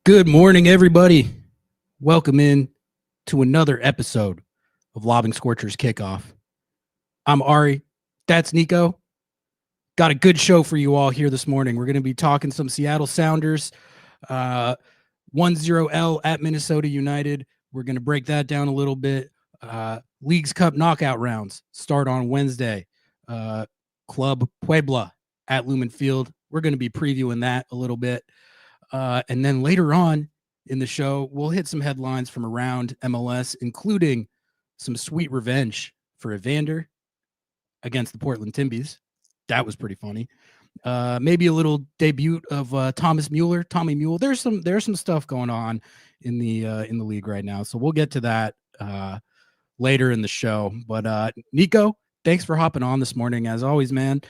Good morning, everybody. Welcome in to another episode of Lobbing Scorchers Kickoff. I'm Ari. That's Nico. Got a good show for you all here this morning. We're going to be talking some Seattle Sounders, 1-0L at Minnesota United. We're going to break that down a little bit. Leagues Cup knockout rounds start on Wednesday. Club Puebla at Lumen Field. We're going to be previewing that a little bit. And then later on in the show, we'll hit some headlines from around MLS, including some sweet revenge for Evander against the Portland Timbies. That was pretty funny. Maybe a little debut of Tommy Mueller. There's some stuff going on in the league right now. So we'll get to that later in the show. But Nico, thanks for hopping on this morning. As always, man.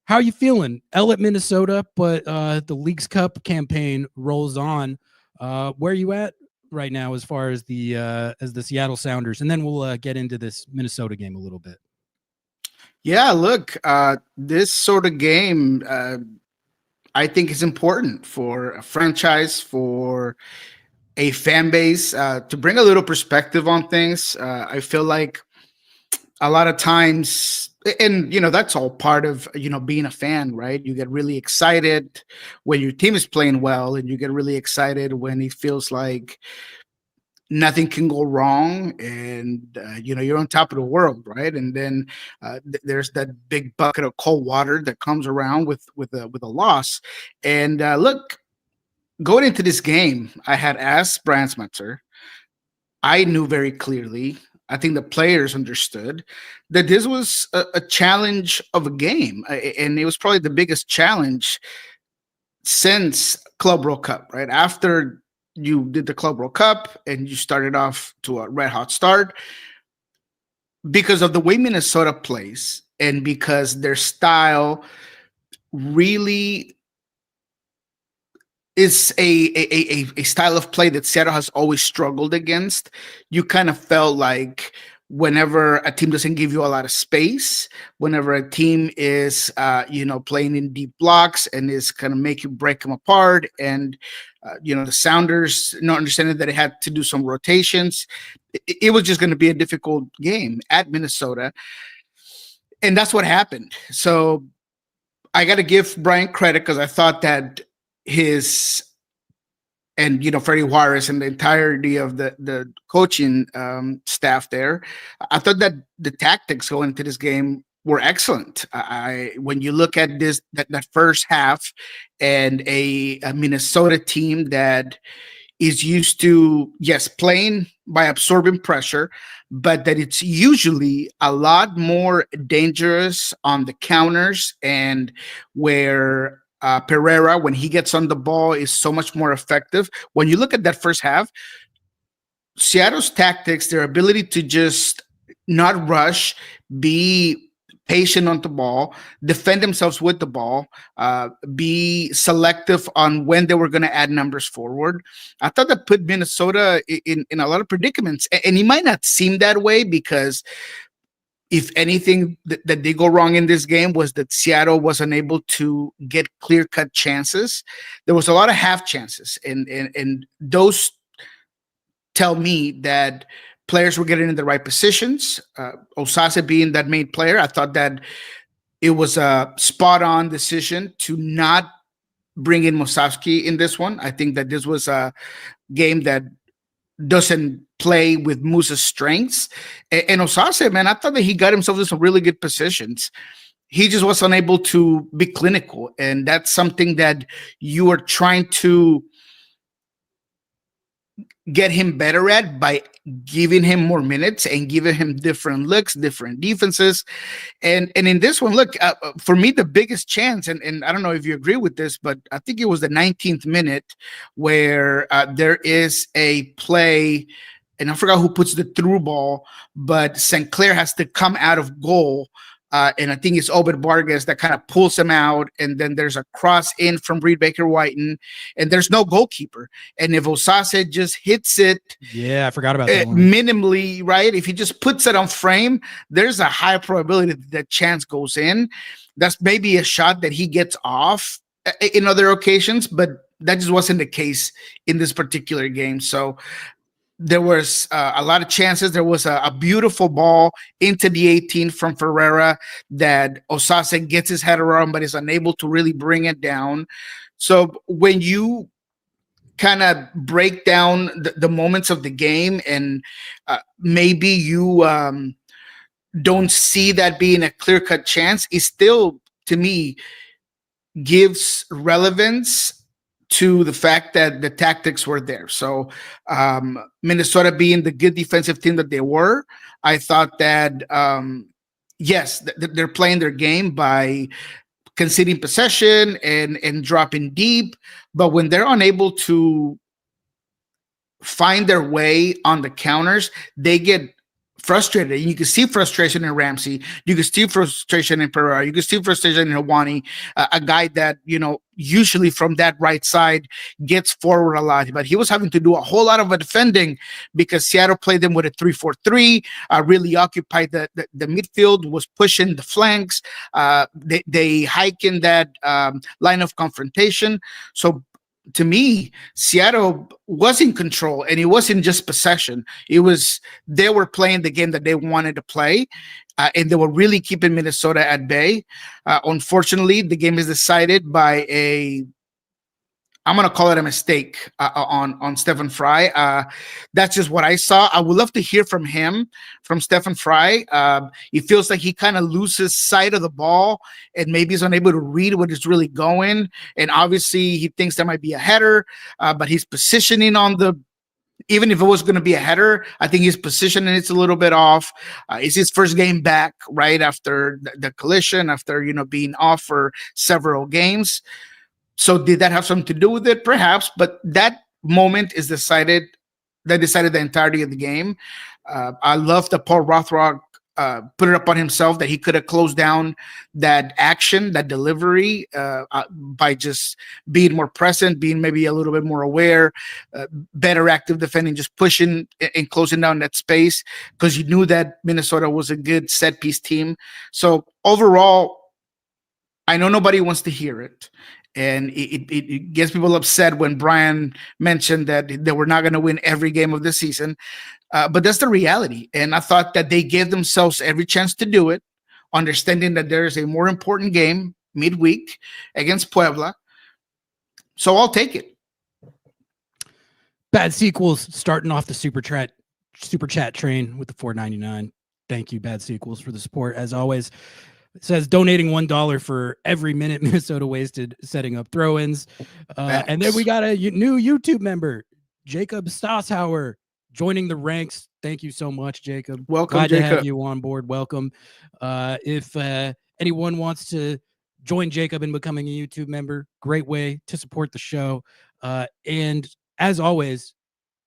How are you feeling? L at Minnesota, but the Leagues Cup campaign rolls on. Where are you at right now as far as the Seattle Sounders? And then we'll get into this Minnesota game a little bit. Yeah, look, this sort of game, I think is important for a franchise, for a fan base, to bring a little perspective on things. I feel like a lot of times, and that's all part of being a fan, right? You get really excited when your team is playing well, and you get really excited when it feels like nothing can go wrong, and you're on top of the world, right? And then there's that big bucket of cold water that comes around with a loss. And look, going into this game, I had asked Brian Smetzer. I knew very clearly, I think the players understood that this was a challenge of a game, and it was probably the biggest challenge since Club World Cup, right? After you did the Club World Cup and you started off to a red hot start, because of the way Minnesota plays and because their style really is a style of play that Seattle has always struggled against. You kind of felt like whenever a team doesn't give you a lot of space, whenever a team is playing in deep blocks and is kind of make you break them apart, and the Sounders not understanding that it had to do some rotations, it was just going to be a difficult game at Minnesota, and that's what happened. So I got to give Brian credit, because I thought that his and Freddie Juarez and the entirety of the coaching staff there, I thought that the tactics going into this game were excellent. When you look at that first half, and a Minnesota team that is used to, yes, playing by absorbing pressure, but that it's usually a lot more dangerous on the counters, and where Pereira, when he gets on the ball, is so much more effective. When you look at that first half, Seattle's tactics, their ability to just not rush, be patient on the ball, defend themselves with the ball, be selective on when they were going to add numbers forward. I thought that put Minnesota in a lot of predicaments. And it might not seem that way, because if anything that did go wrong in this game was that Seattle was unable to get clear-cut chances. There was a lot of half chances, and those tell me that players were getting in the right positions. Osase being that main player, I thought that it was a spot-on decision to not bring in Mosavsky in this one. I think that this was a game that doesn't play with Musa's strengths. And Osase, man, I thought that he got himself in some really good positions. He just was unable to be clinical. And that's something that you are trying to get him better at by giving him more minutes and giving him different looks, different defenses. And in this one, look, for me, the biggest chance, and I don't know if you agree with this, but I think it was the 19th minute where there is a play, and I forgot who puts the through ball, but St. Clair has to come out of goal. And I think it's Obed Vargas that kind of pulls him out, and then there's a cross in from Reed Baker-Whiten, and there's no goalkeeper. And if Osase just hits it, yeah, I forgot about that one. Minimally, right? If he just puts it on frame, there's a high probability that chance goes in. That's maybe a shot that he gets off in other occasions, but that just wasn't the case in this particular game. So there was a lot of chances. There was a beautiful ball into the 18 from Ferreira that Osase gets his head around, but is unable to really bring it down. So when you kind of break down the moments of the game, and maybe you don't see that being a clear-cut chance, it still, to me, gives relevance to the fact that the tactics were there. So Minnesota being the good defensive team that they were, I thought that, yes, they're playing their game by conceding possession and dropping deep. But when they're unable to find their way on the counters, they get frustrated. You can see frustration in Ramsey. You can see frustration in Pereira. You can see frustration in Hawani, a guy that, usually from that right side gets forward a lot. But he was having to do a whole lot of defending because Seattle played them with a 3-4-3, really occupied the midfield, was pushing the flanks. They hike in that line of confrontation. So to me, Seattle was in control, and it wasn't just possession. It was they were playing the game that they wanted to play, and they were really keeping Minnesota at bay. Unfortunately, the game is decided by I'm going to call it a mistake on Stephen Fry. That's just what I saw. I would love to hear from him, from Stephen Fry. It feels like he kind of loses sight of the ball and maybe he's unable to read what is really going. And obviously he thinks there might be a header, but he's positioning on even if it was going to be a header, I think his positioning is a little bit off. It's his first game back right after the collision, after, being off for several games. So did that have something to do with it? Perhaps, but that moment decided the entirety of the game. I love that Paul Rothrock put it up on himself that he could have closed down that action, that delivery, by just being more present, being maybe a little bit more aware, better active defending, just pushing and closing down that space, because you knew that Minnesota was a good set piece team. So overall, I know nobody wants to hear it. And it gets people upset when Brian mentioned that they were not going to win every game of the season. But that's the reality. And I thought that they gave themselves every chance to do it, understanding that there is a more important game midweek against Puebla. So I'll take it. Bad Sequels starting off the super chat train with the $4.99. Thank you, Bad Sequels, for the support as always. It says donating $1 for every minute Minnesota wasted setting up throw-ins. And then we got a new YouTube member, Jacob Stosshauer, joining the ranks. Thank you so much, Jacob. Welcome, Glad Jacob. to have you on board. Welcome. If anyone wants to join Jacob in becoming a YouTube member, great way to support the show. And as always,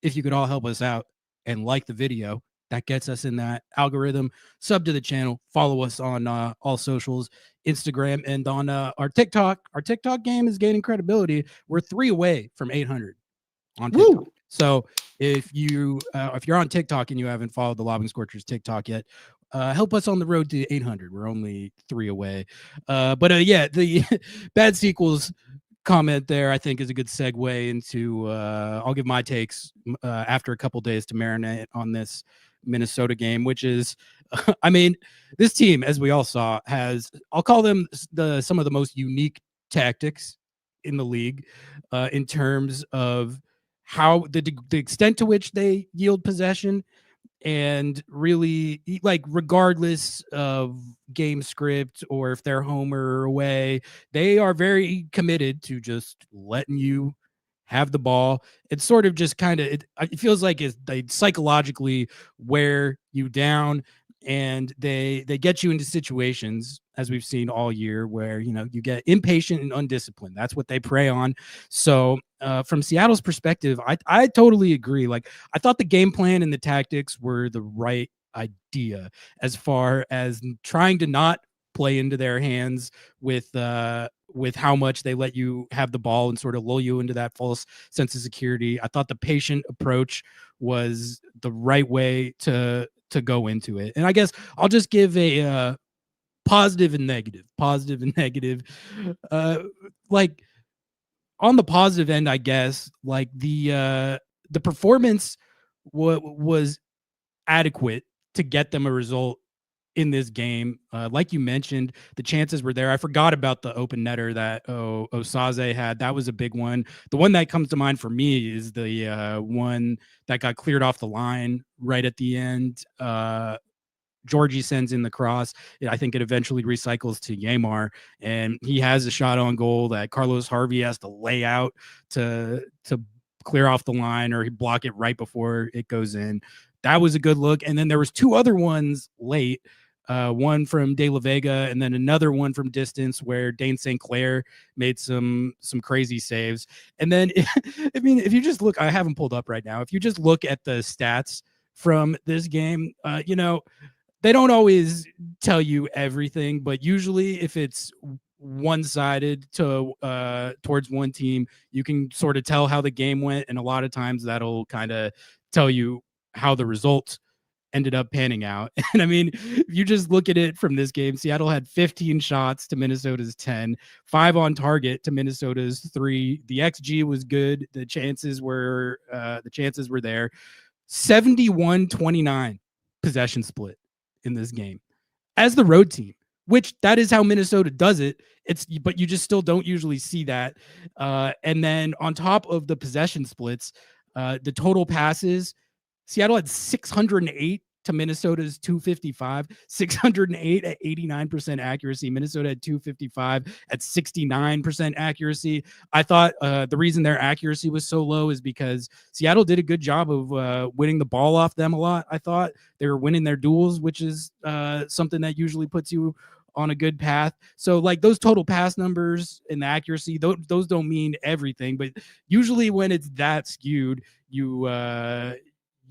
if you could all help us out and like the video, that gets us in that algorithm. Sub to the channel. Follow us on all socials, Instagram, and on our TikTok. Our TikTok game is gaining credibility. We're 3 away from 800 on TikTok. Woo! So if you're on TikTok and you haven't followed the Lobbing Scorchers TikTok yet, help us on the road to 800. We're only 3 away. But yeah, the Bad Sequels comment there I think is a good segue into I'll give my takes after a couple days to marinate on this Minnesota game, which is I mean, this team, as we all saw, has, I'll call them some of the most unique tactics in the league in terms of how the extent to which they yield possession, and really, like, regardless of game script or if they're home or away, they are very committed to just letting you have the ball. It's sort of just kind of, it feels like they psychologically wear you down, and they get you into situations, as we've seen all year, where you get impatient and undisciplined. That's what they prey on. So from Seattle's perspective, I totally agree. Like, I thought the game plan and the tactics were the right idea as far as trying to not play into their hands with how much they let you have the ball and sort of lull you into that false sense of security. I thought the patient approach was the right way to go into it. And I guess I'll just give a positive and negative. Like, on the positive end, I guess, like the performance was adequate to get them a result in this game. Like you mentioned, the chances were there. I forgot about the open netter that Osaze had. That was a big one. The one that comes to mind for me is the one that got cleared off the line right at the end. Georgie sends in the cross. I think it eventually recycles to Yamar, and he has a shot on goal that Carlos Harvey has to lay out to clear off the line, or he block it right before it goes in. That was a good look. And then there was two other ones late. One from De La Vega, and then another one from distance where Dane St. Clair made some crazy saves. And then, I mean, if you just look, I have them pulled up right now. If you just look at the stats from this game, you know, they don't always tell you everything, but usually if it's one-sided to towards one team, you can sort of tell how the game went, and a lot of times that'll kind of tell you how the results ended up panning out. And I mean, if you just look at it from this game, Seattle had 15 shots to Minnesota's 10, 5 on target to Minnesota's 3. The XG was good. The chances were there. 71-29 possession split in this game as the road team, which that is how Minnesota does it. But you just still don't usually see that. And then on top of the possession splits, the total passes, Seattle had 608 to Minnesota's 255, 608 at 89% accuracy. Minnesota had 255 at 69% accuracy. I thought the reason their accuracy was so low is because Seattle did a good job of winning the ball off them a lot. I thought they were winning their duels, which is something that usually puts you on a good path. So like those total pass numbers and the accuracy, those don't mean everything, but usually when it's that skewed,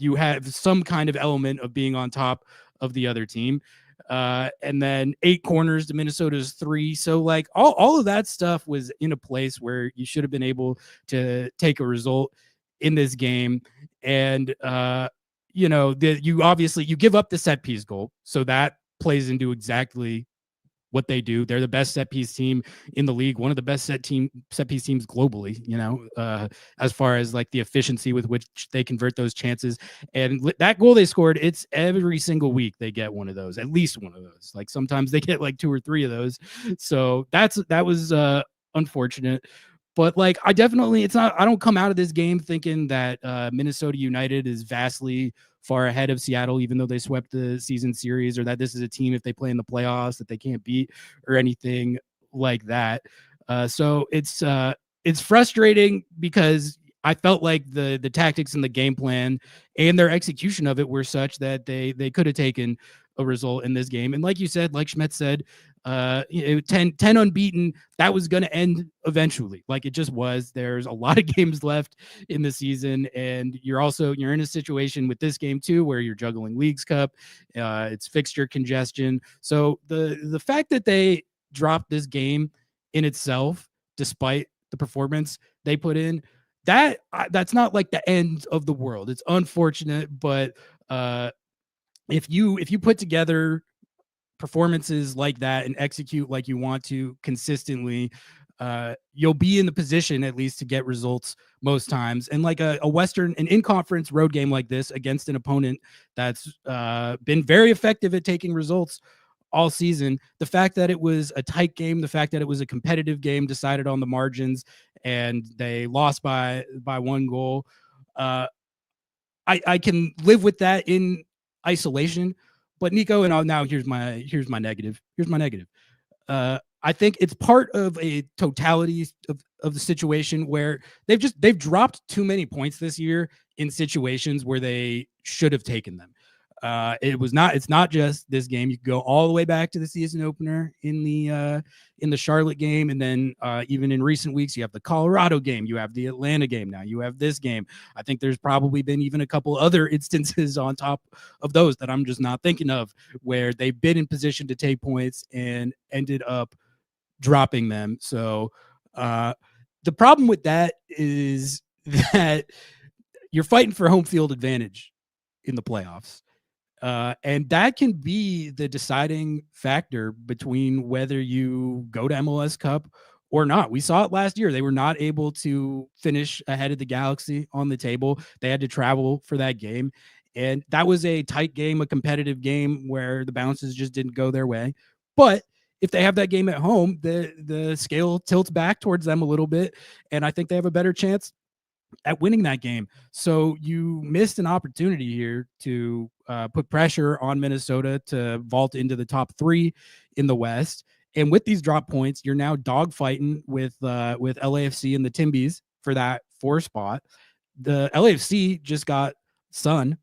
you have some kind of element of being on top of the other team. And then 8 corners to Minnesota's 3. So like all of that stuff was in a place where you should have been able to take a result in this game. And, you know, you give up the set piece goal. So that plays into exactly what they do. They're the best set piece team in the league, one of the best set piece teams globally, you know, as far as like the efficiency with which they convert those chances. And that goal they scored, it's every single week they get one of those, at least one of those. Like sometimes they get like 2 or 3 of those. So that was unfortunate. But like I don't come out of this game thinking that Minnesota United is vastly far ahead of Seattle, even though they swept the season series, or that this is a team, if they play in the playoffs, that they can't beat or anything like that. So it's frustrating because I felt like the tactics and the game plan and their execution of it were such that they could have taken a result in this game. And like you said, like Schmidt said, 10 unbeaten, that was going to end eventually. Like it just was. There's a lot of games left in the season, and you're in a situation with this game too where you're juggling Leagues Cup, it's fixture congestion. So the fact that they dropped this game in itself, despite the performance they put in, that's not like the end of the world. It's unfortunate, but if you put together performances like that and execute like you want to consistently, you'll be in the position at least to get results most times. And like an in-conference road game like this against an opponent that's been very effective at taking results all season, the fact that it was a tight game, the fact that it was a competitive game decided on the margins and they lost by 1 goal, I can live with that in isolation. But Nico, and now here's my negative. I think it's part of a totality of the situation where they've dropped too many points this year in situations where they should have taken them. It's not just this game. You can go all the way back to the season opener in the Charlotte game, and then even in recent weeks, you have the Colorado game, you have the Atlanta game, now you have this game. I think there's probably been even a couple other instances on top of those that I'm just not thinking of where they've been in position to take points and ended up dropping them. So the problem with that is that you're fighting for home field advantage in the playoffs. And that can be the deciding factor between whether you go to MLS Cup or not. We saw it last year. They were not able to finish ahead of the Galaxy on the table. They had to travel for that game. And that was a tight game, a competitive game where the bounces just didn't go their way. But if they have that game at home, the scale tilts back towards them a little bit. And I think they have a better chance at winning that game. So you missed an opportunity here to put pressure on Minnesota to vault into the top 3 in the West. And with these drop points, you're now dogfighting with LAFC and the Timbies for that 4 spot. The LAFC just got Sun.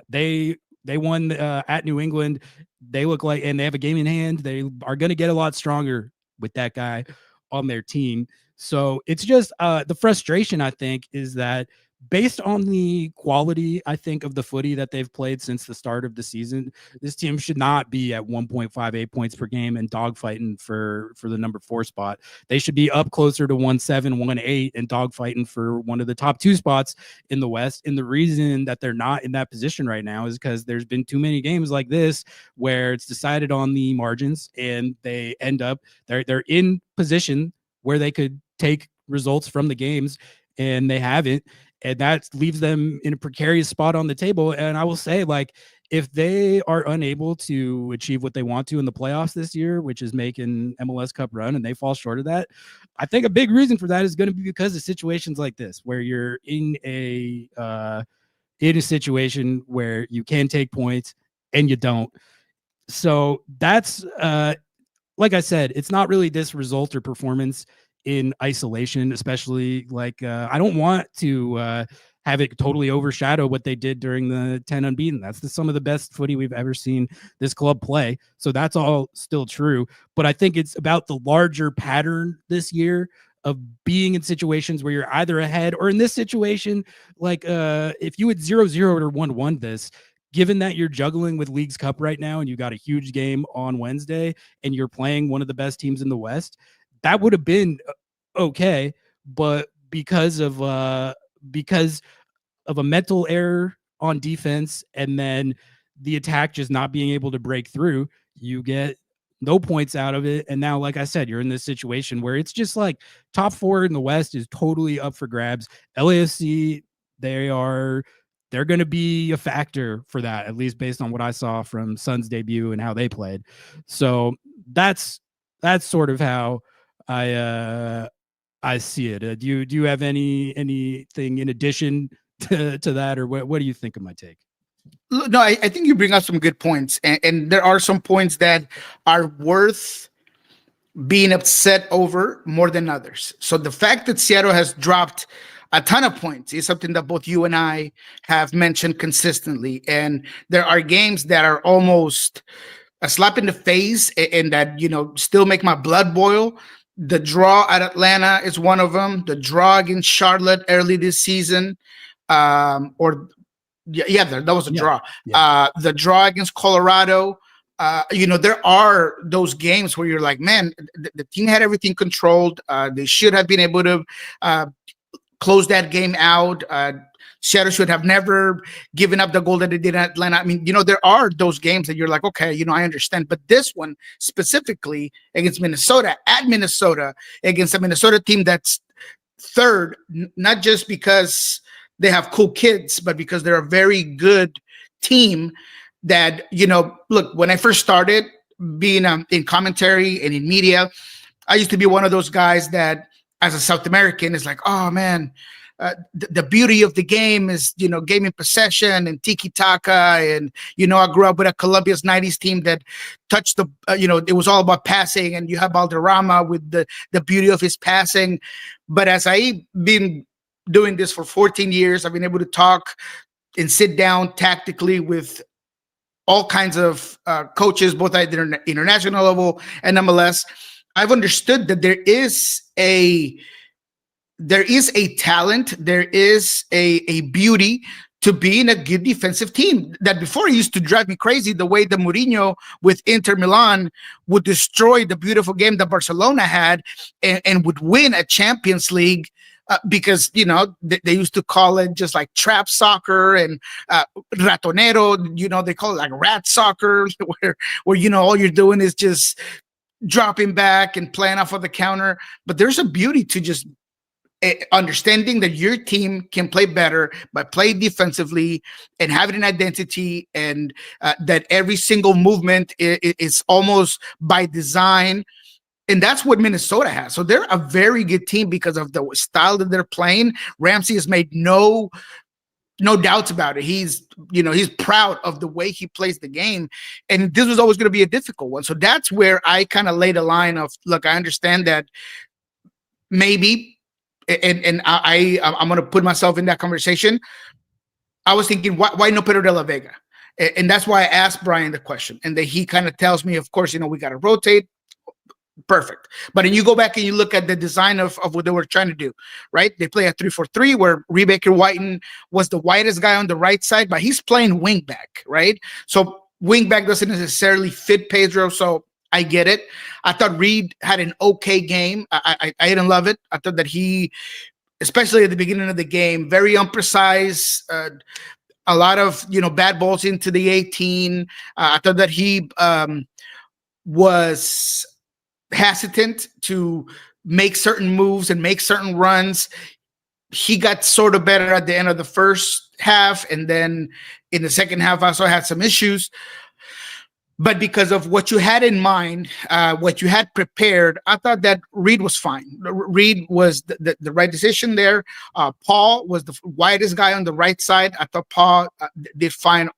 They won at New England. They look like, and they have a game in hand. They are going to get a lot stronger with that guy on their team. So it's just the frustration, I think, is that based on the quality, I think, of the footy that they've played since the start of the season, this team should not be at 1.58 points per game and dogfighting for the number 4 spot. They should be up closer to 1.7, 1.8 and dogfighting for one of the top 2 spots in the West. And the reason that they're not in that position right now is because there's been too many games like this where it's decided on the margins and they end up, they're in position where they could take results from the games and they haven't. And that leaves them in a precarious spot on the table. And I will say, like, if they are unable to achieve what they want to in the playoffs this year, which is making MLS Cup run, and they fall short of that, I think a big reason for that is going to be because of situations like this, where you're in a situation where you can take points and you don't. So that's like I said, it's not really this result or performance in isolation, especially like I don't want to have it totally overshadow what they did during the 10 unbeaten. That's some of the best footy we've ever seen this club play. So that's all still true. But I think it's about the larger pattern this year of being in situations where you're either ahead or in this situation, like if you had 0-0 or 1-1 this, given that you're juggling with Leagues Cup right now and you got a huge game on Wednesday and you're playing one of the best teams in the West, that would have been okay. But because of a mental error on defense and then the attack just not being able to break through, you get no points out of it. And now, like I said, you're in this situation where it's just like top 4 in the West is totally up for grabs. LAFC, they're going to be a factor for that, at least based on what I saw from Sun's debut and how they played. So that's sort of how I see it. Do you have anything in addition to that, or what do you think of my take? No, I think you bring up some good points, and there are some points that are worth being upset over more than others. So the fact that Seattle has dropped a ton of points is something that both you and I have mentioned consistently. And there are games that are almost a slap in the face and that, still make my blood boil. The draw at Atlanta is one of them. The draw against Charlotte early this season, that was a draw. Yeah. The draw against Colorado. There are those games where you're like, man, the team had everything controlled. They should have been able to close that game out. Seattle should have never given up the goal that they did in Atlanta. I mean, there are those games that you're like, okay, I understand. But this one specifically against Minnesota, at Minnesota, against a Minnesota team that's third, not just because they have cool kids, but because they're a very good team that, look, when I first started being in commentary and in media, I used to be one of those guys that, as a South American, is like, oh man, the beauty of the game is, game in possession and tiki-taka. And, I grew up with a Colombia's 90s team that touched it was all about passing, and you have Valderrama with the beauty of his passing. But as I've been doing this for 14 years, I've been able to talk and sit down tactically with all kinds of coaches, both at the international level and MLS. I've understood that there is a talent, there is a beauty to being a good defensive team. That before it used to drive me crazy, the way that Mourinho with Inter Milan would destroy the beautiful game that Barcelona had and would win a Champions League because, they used to call it just like trap soccer and ratonero, they call it like rat soccer, where all you're doing is just dropping back and playing off of the counter. But there's a beauty to just understanding that your team can play better by playing defensively and having an identity, and that every single movement is almost by design. And that's what Minnesota has. So they're a very good team because of the style that they're playing. Ramsey has made no doubts about it. He's proud of the way he plays the game. And this was always going to be a difficult one. So that's where I kind of laid a line of, look, I understand that maybe, and I'm going to put myself in that conversation. I was thinking, why no Pedro de la Vega? And that's why I asked Brian the question. And then he kind of tells me, of course, we got to rotate. Perfect. But then you go back and you look at the design of what they were trying to do, right? They play a 3-4-3 where Rebaker Whiten was the widest guy on the right side, but he's playing wing back, right? So wing back doesn't necessarily fit Pedro, so I get it. I thought Reed had an okay game. I didn't love it. I thought that he, especially at the beginning of the game, very imprecise, a lot of bad balls into the 18. I thought that he was hesitant to make certain moves and make certain runs. He got sort of better at the end of the first half, and then in the second half also had some issues. But because of what you had in mind, what you had prepared, I thought that Reed was fine. Reed was the right decision there. Paul was the widest guy on the right side. I thought Paul did fine.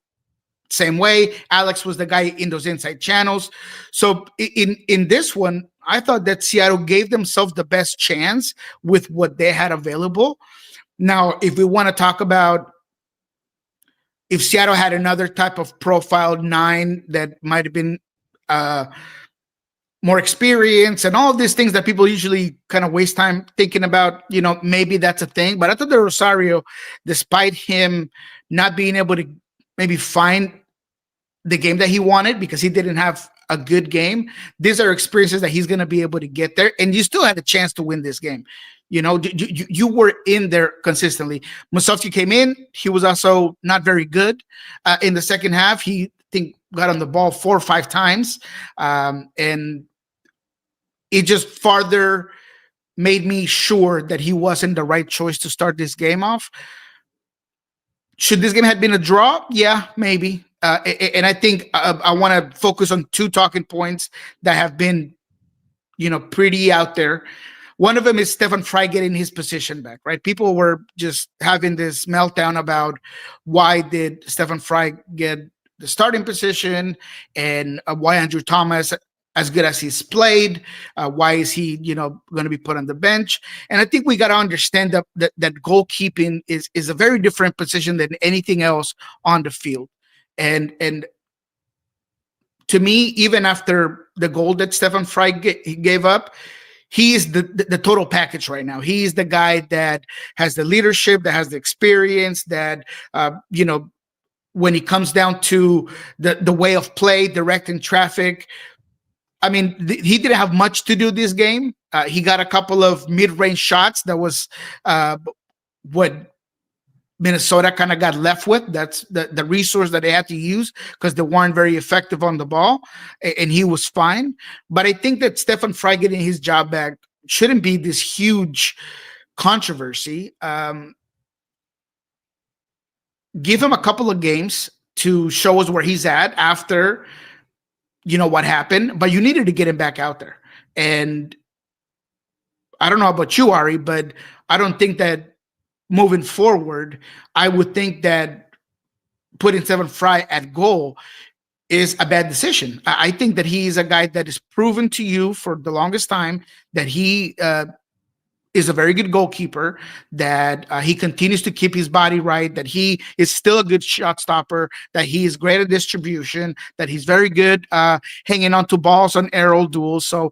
Same way. Alex was the guy in those inside channels. So in this one, I thought that Seattle gave themselves the best chance with what they had available. Now, if we want to talk about if Seattle had another type of profile 9 that might have been more experience and all of these things that people usually kind of waste time thinking about, maybe that's a thing. But I thought that Rosario, despite him not being able to maybe find the game that he wanted because he didn't have a good game, these are experiences that he's going to be able to get there. And you still had a chance to win this game. You were in there consistently. Musovski came in. He was also not very good in the second half. He, got on the ball 4 or 5 times. And it just farther made me sure that he wasn't the right choice to start this game off. Should this game have been a draw? Yeah, maybe. And I think I want to focus on 2 talking points that have been, pretty out there. One of them is Stefan Fry getting his position back, right? People were just having this meltdown about why did Stefan Fry get the starting position and why Andrew Thomas, as good as he's played, why is he, going to be put on the bench? And I think we got to understand that goalkeeping is a very different position than anything else on the field. And to me, even after the goal that Stefan Fry gave up, he is the total package right now. He's the guy that has the leadership, that has the experience, that, when he comes down to the way of play, directing traffic, I mean, he didn't have much to do this game. He got a couple of mid-range shots. That was what Minnesota kind of got left with. That's the resource that they had to use because they weren't very effective on the ball, and he was fine. But I think that Stefan Fry getting his job back shouldn't be this huge controversy. Give him a couple of games to show us where he's at after what happened, but you needed to get him back out there. And I don't know about you, Ari, but I don't think that moving forward, I would think that putting Stefan Fry at goal is a bad decision. I think that he is a guy that is proven to you for the longest time that he is a very good goalkeeper, that he continues to keep his body right, that he is still a good shot stopper, that he is great at distribution, that he's very good hanging on to balls on aerial duels. So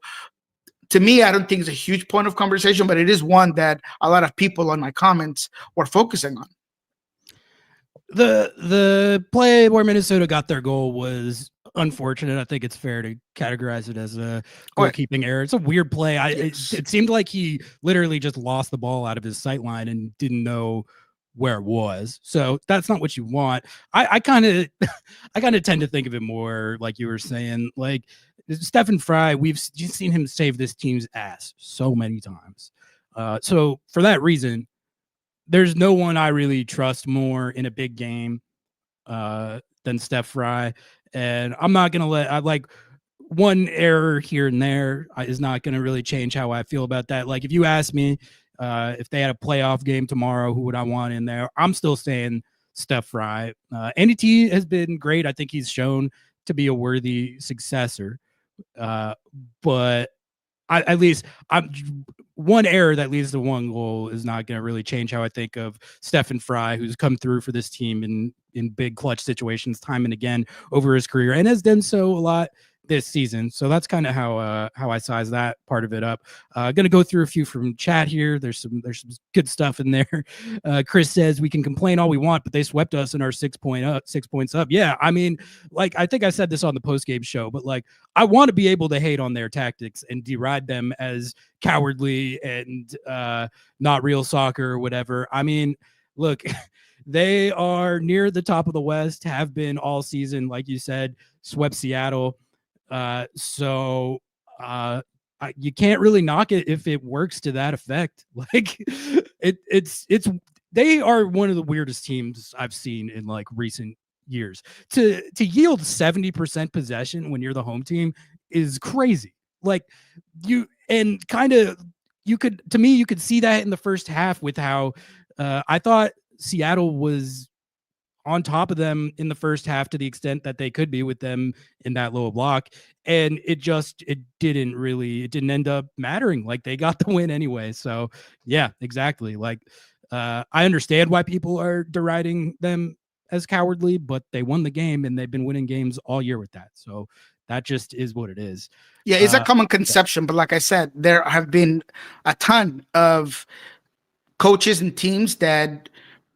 to me, I don't think it's a huge point of conversation, but it is one that a lot of people on my comments were focusing on. The play where Minnesota got their goal was unfortunate. I think it's fair to categorize it as a goalkeeping error. It's a weird play. It seemed like he literally just lost the ball out of his sight line and didn't know where it was. So that's not what you want. I kind of tend to think of it more like you were saying, like Stephen Fry, we've seen him save this team's ass so many times. So for that reason, there's no one I really trust more in a big game than Steph Fry. And I'm not going to I like one error here and there is not going to really change how I feel about that. Like if you ask me if they had a playoff game tomorrow, who would I want in there? I'm still saying Steph Fry. NDT has been great. I think he's shown to be a worthy successor. But at least one error that leads to one goal is not going to really change how I think of Stephen Fry, who's come through for this team in big clutch situations time and again over his career and has done so a lot this season. So that's kind of how I size that part of it up. Going to go through a few from chat here. There's some good stuff in there. Chris says we can complain all we want, but they swept us in our 6 points up. Yeah, I mean, like I think I said this on the post-game show, but like I want to be able to hate on their tactics and deride them as cowardly and not real soccer or whatever. I mean, look, they are near the top of the West, have been all season, like you said, swept Seattle. So you can't really knock it if it works to that effect. Like it's they are one of the weirdest teams I've seen in like recent years. To yield 70% possession when you're the home team is crazy. Like you could see that in the first half with how I thought Seattle was on top of them in the first half to the extent that they could be with them in that low block. And it didn't end up mattering. Like they got the win anyway. So yeah, exactly. Like I understand why people are deriding them as cowardly, but they won the game and they've been winning games all year with that. So that just is what it is. Yeah, it's a common conception, but like I said, there have been a ton of coaches and teams that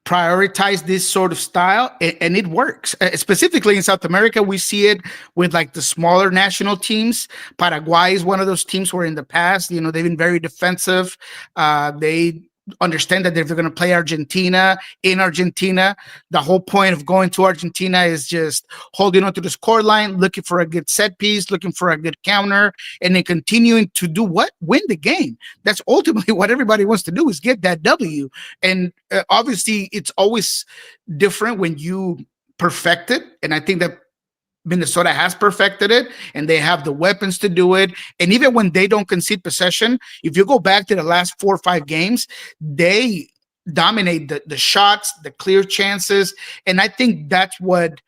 prioritize this sort of style, and it works. Specifically in South America, we see it with like the smaller national teams. Paraguay is one of those teams where in the past, they've been very defensive. They understand that if they're going to play Argentina in Argentina, the whole point of going to Argentina is just holding onto the score line, looking for a good set piece, looking for a good counter, and then continuing to do what? Win the game. That's ultimately what everybody wants to do, is get that W. And obviously it's always different when you perfect it. And I think that Minnesota has perfected it, and they have the weapons to do it. And even when they don't concede possession, if you go back to the last 4 or 5 games, they dominate the shots, the clear chances. And I think that's what,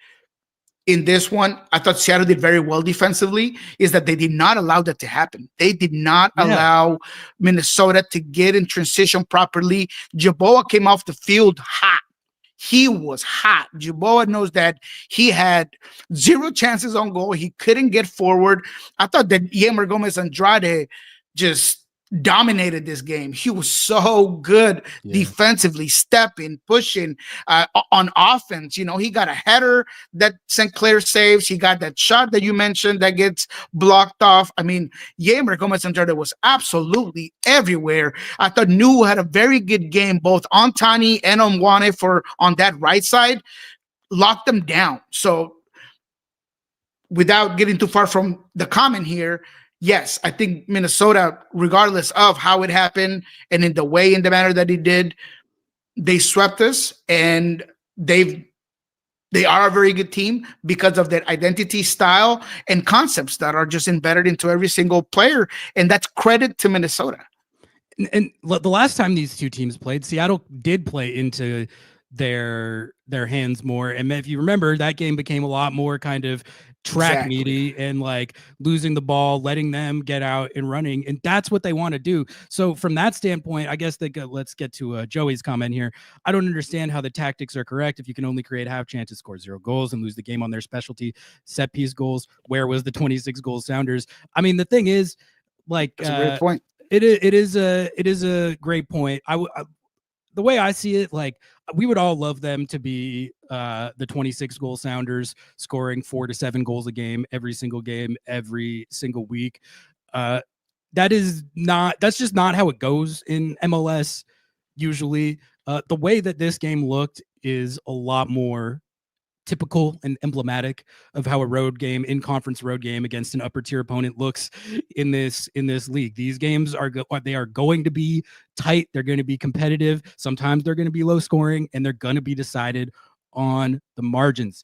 in this one, I thought Seattle did very well defensively, is that they did not allow that to happen. They did not allow Minnesota to get in transition properly. Jaboa came off the field hot. He was hot. Jaboa knows that he had 0 chances on goal. He couldn't get forward. I thought that Yemer Gomez Andrade just dominated this game. He was so good defensively, stepping, pushing on offense. He got a header that St. Clair saves. He got that shot that you mentioned that gets blocked off. I mean, Yemer Gomez Andrade was absolutely everywhere. I thought New had a very good game, both on Tani and on Wane on that right side, locked them down. So without getting too far from the comment here, yes, I think Minnesota, regardless of how it happened and in the manner that it did, they swept us, and they are a very good team because of their identity, style, and concepts that are just embedded into every single player. And that's credit to Minnesota. And the last time these two teams played, Seattle did play into their hands more. And if you remember, that game became a lot more kind of track meaty and like losing the ball, letting them get out and running. And that's what they want to do. So from that standpoint, I guess let's get to Joey's comment here. I don't understand how the tactics are correct if you can only create half chances, score 0 goals, and lose the game on their specialty set piece goals. Where was the 26 goal Sounders? I mean, the thing is, like, that's a great point. It is a great point. The way I see it, like, we would all love them to be the 26 goal Sounders, scoring 4 to 7 goals a game, every single week. That's just not how it goes in MLS usually. The way that this game looked is a lot more typical and emblematic of how a road game, in conference road game against an upper tier opponent looks in this league. These games are they are going to be tight. They're going to be competitive. Sometimes they're going to be low scoring, and they're going to be decided on the margins.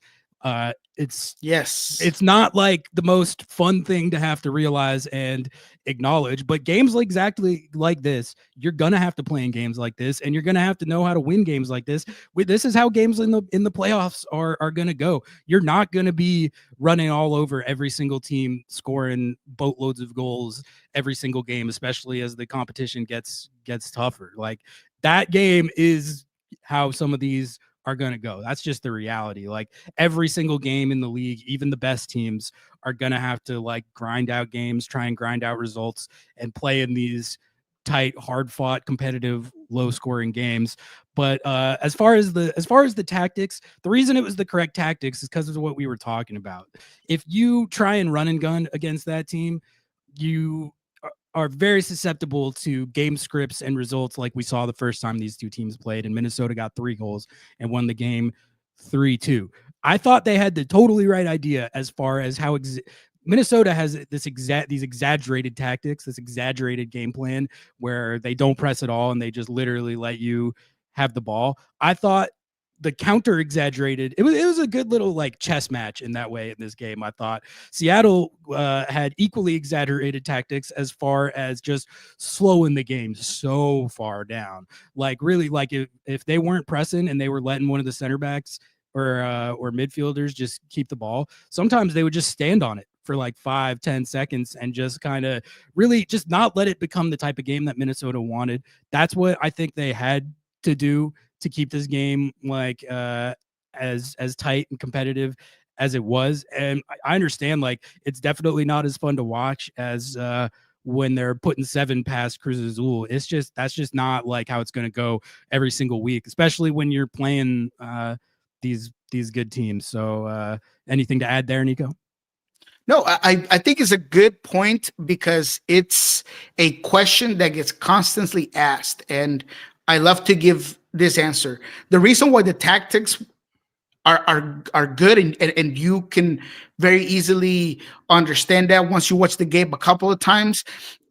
It's not like the most fun thing to have to realize and acknowledge, but games like exactly like this, you're gonna have to play in games like this, and you're gonna have to know how to win games like this. This is how games in the playoffs are gonna go. You're not gonna be running all over every single team, scoring boatloads of goals every single game, especially as the competition gets tougher. Like, that game is how some of these are going to go. That's just the reality. Like, every single game in the league, even the best teams are going to have to like grind out games, try and grind out results, and play in these tight, hard fought, competitive, low scoring games. But as far as the tactics, the reason it was the correct tactics is because of what we were talking about. If you try and run and gun against that team, you are very susceptible to game scripts and results like we saw the first time these two teams played, and Minnesota got 3 goals and won the game 3-2. I thought they had the totally right idea as far as how Minnesota has these exaggerated tactics, this exaggerated game plan where they don't press at all and they just literally let you have the ball. I thought the counter exaggerated. It was a good little like chess match in that way in this game. I thought Seattle had equally exaggerated tactics as far as just slowing the game so far down. Like, really, like if they weren't pressing and they were letting one of the center backs or midfielders just keep the ball, sometimes they would just stand on it for like 5-10 seconds and just kind of really just not let it become the type of game that Minnesota wanted. That's what I think they had to do to keep this game like as tight and competitive as it was. And I understand, like, it's definitely not as fun to watch as when they're putting 7 past Cruz Azul. That's just not like how it's going to go every single week, especially when you're playing these good teams. So anything to add there, Nico? No, I think it's a good point because it's a question that gets constantly asked, and I love to give this answer. The reason why the tactics are good, and you can very easily understand that once you watch the game a couple of times,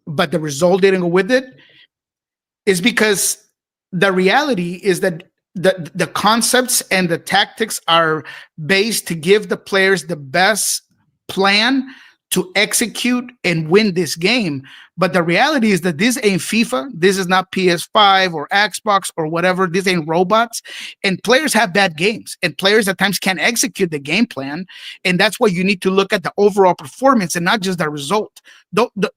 but the result didn't go with it, is because the reality is that the concepts and the tactics are based to give the players the best plan to execute and win this game. But the reality is that this ain't FIFA. This is not PS5 or Xbox or whatever. This ain't robots. And players have bad games. And players at times can't execute the game plan. And that's why you need to look at the overall performance and not just the result.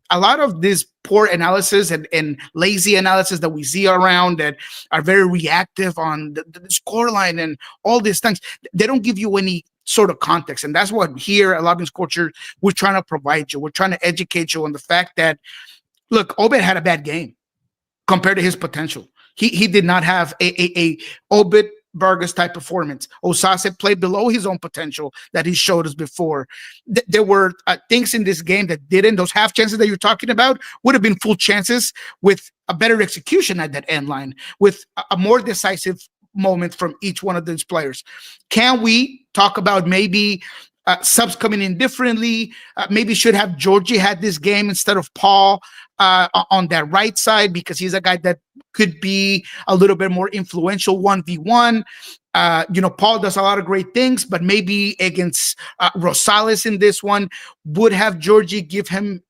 A lot of this poor analysis and lazy analysis that we see around that are very reactive on the scoreline and all these things, they don't give you any sort of context. And that's what here at Lobbing Scorchers, we're trying to provide you. We're trying to educate you on the fact that, look, Obed had a bad game compared to his potential. He did not have a Obed Vargas type performance. Osase played below his own potential that he showed us before. There were things in this game that didn't. Those half chances that you're talking about would have been full chances with a better execution at that end line, with a more decisive moment from each one of these players. Can we talk about maybe subs coming in differently? Maybe should have Georgie had this game instead of Paul on that right side, because he's a guy that could be a little bit more influential 1v1. Paul does a lot of great things, but maybe against Rosales in this one, would have Georgie give him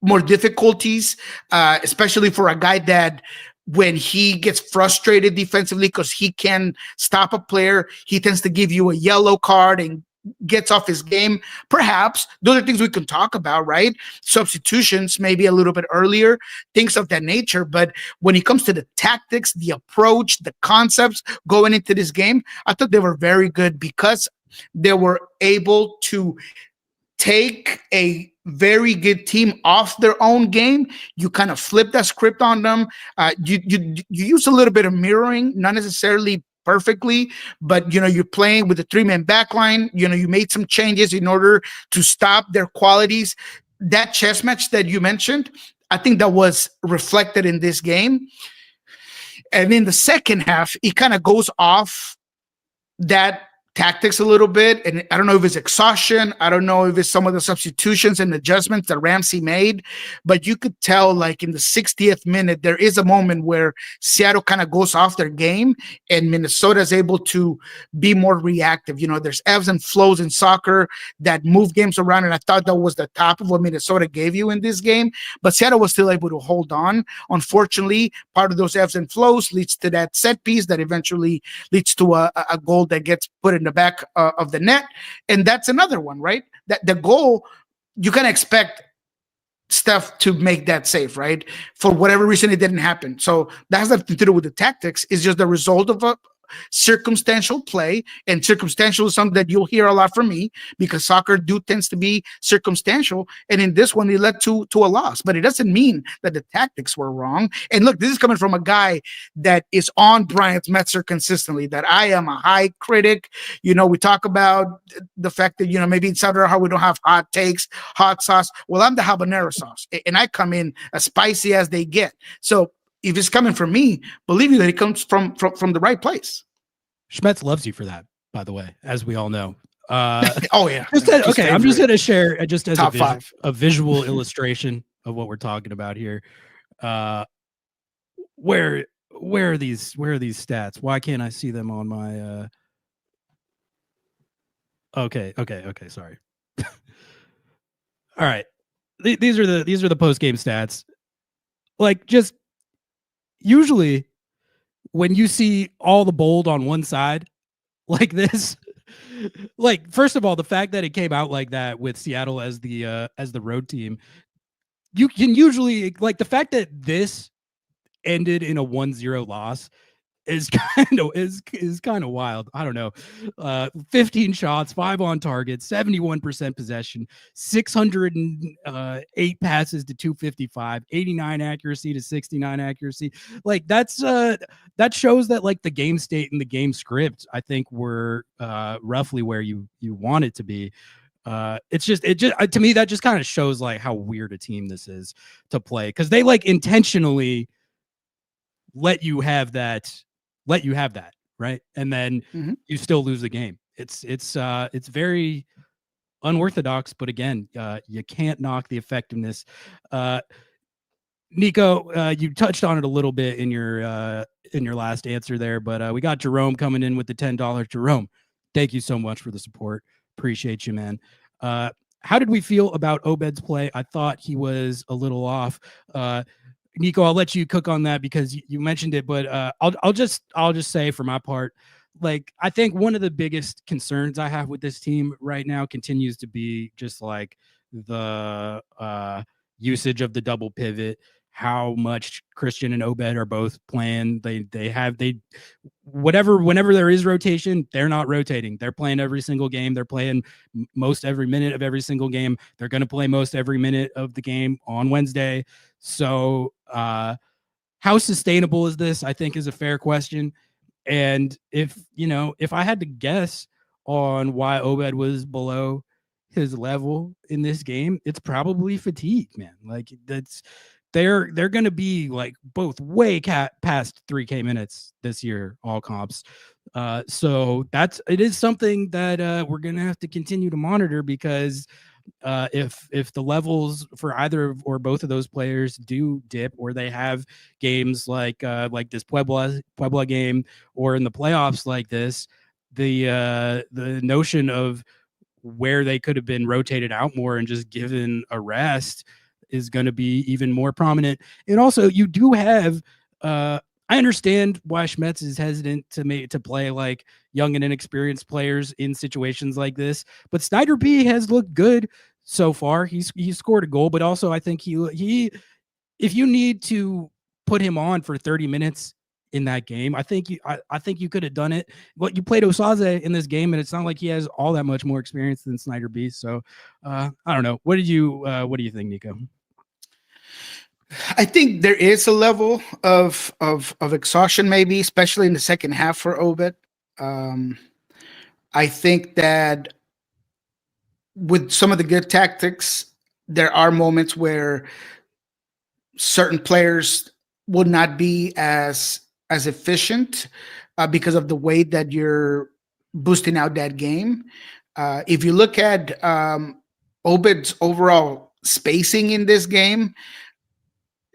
more difficulties, especially for a guy that when he gets frustrated defensively because he can stop a player, he tends to give you a yellow card and gets off his game. Perhaps those are things we can talk about, right? Substitutions maybe a little bit earlier, things of that nature. But when it comes to the tactics, the approach, the concepts going into this game, I thought they were very good because they were able to take a very good team off their own game. You kind of flip that script on them. You use a little bit of mirroring, not necessarily perfectly, but you're playing with a 3-man back line. You made some changes in order to stop their qualities. That chess match that you mentioned, I think that was reflected in this game. And in the second half, it kind of goes off that tactics a little bit, and I don't know if it's exhaustion. I don't know if it's some of the substitutions and adjustments that Ramsey made, but you could tell, like in the 60th minute, there is a moment where Seattle kind of goes off their game, and Minnesota is able to be more reactive. There's ebbs and flows in soccer that move games around, and I thought that was the top of what Minnesota gave you in this game, but Seattle was still able to hold on. Unfortunately, part of those ebbs and flows leads to that set piece that eventually leads to a goal that gets put in the back of the net. And that's another one, right? That the goal, you can expect Steph to make that save, right? For whatever reason, it didn't happen. So that has nothing to do with the tactics. It's just the result of a circumstantial play, and circumstantial is something that you'll hear a lot from me, because soccer tends to be circumstantial, and in this one it led to a loss, but it doesn't mean that the tactics were wrong. And look, this is coming from a guy that is on Brian Metzer consistently, that I am a high critic. We talk about the fact that maybe in Southern how we don't have hot takes, hot sauce. Well, I'm the habanero sauce, and I come in as spicy as they get. So if it's coming from me, believe me that it comes from the right place. Schmetz loves you for that, by the way, as we all know. Oh yeah. Okay, I'm just going to share just as a visual illustration of what we're talking about here. Where are these stats? Why can't I see them on my? Okay. Sorry. All right. These are the post game stats. Like, just usually when you see all the bold on one side like this, like, first of all, the fact that it came out like that with Seattle as the road team, you can usually, like, the fact that this ended in a 1-0 loss is kind of wild. I don't know. 15 shots, 5 on target, 71% possession, 608 passes to 255, 89 accuracy to 69 accuracy. Like, that's that shows that, like, the game state and the game script, I think, were roughly where you want it to be. It just to me, that just kind of shows, like, how weird a team this is to play, because they, like, intentionally let you have that, right? And then you still lose the game. It's very unorthodox, but again, you can't knock the effectiveness. Nico, you touched on it a little bit in your last answer there, but we got Jerome coming in with the $10. Jerome, thank you so much for the support. Appreciate you, man. How did we feel about Obed's play? I thought he was a little off. Nico, I'll let you cook on that because you mentioned it, but I'll just say for my part, like, I think one of the biggest concerns I have with this team right now continues to be just, like, the usage of the double pivot, how much Christian and Obed are both playing. Whenever there is rotation, they're not rotating. They're playing every single game. They're playing most every minute of every single game. They're going to play most every minute of the game on Wednesday. So how sustainable is this, I think, is a fair question. And if I had to guess on why Obed was below his level in this game, it's probably fatigue, man. Like, they're going to be, like, both way past 3K minutes this year, all comps. So it is something that we're going to have to continue to monitor, because if the levels for either or both of those players do dip, or they have games like this Puebla game, or in the playoffs like this, the notion of where they could have been rotated out more and just given a rest is going to be even more prominent. And also, you do have I understand why Schmetz is hesitant to play, like, young and inexperienced players in situations like this, but Snyder B has looked good so far. He's scored a goal, but also I think he if you need to put him on for 30 minutes in that game, I think you could have done it. But you played Osaze in this game, and it's not like he has all that much more experience than Snyder B. So I don't know. What do you think, Nico? I think there is a level of exhaustion, maybe, especially in the second half for Obed. I think that with some of the good tactics, there are moments where certain players would not be as efficient because of the way that you're boosting out that game. If you look at Obed's overall spacing in this game,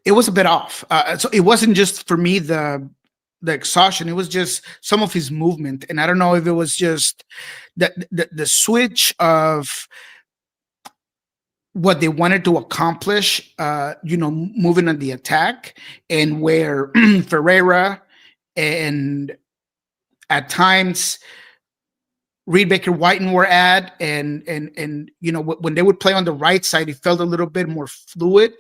it was a bit off. So it wasn't just for me the exhaustion; it was just some of his movement, and I don't know if it was just the switch of what they wanted to accomplish, moving on the attack, and where Ferreira and at times Reed Baker Whiten were at, and when they would play on the right side, it felt a little bit more fluid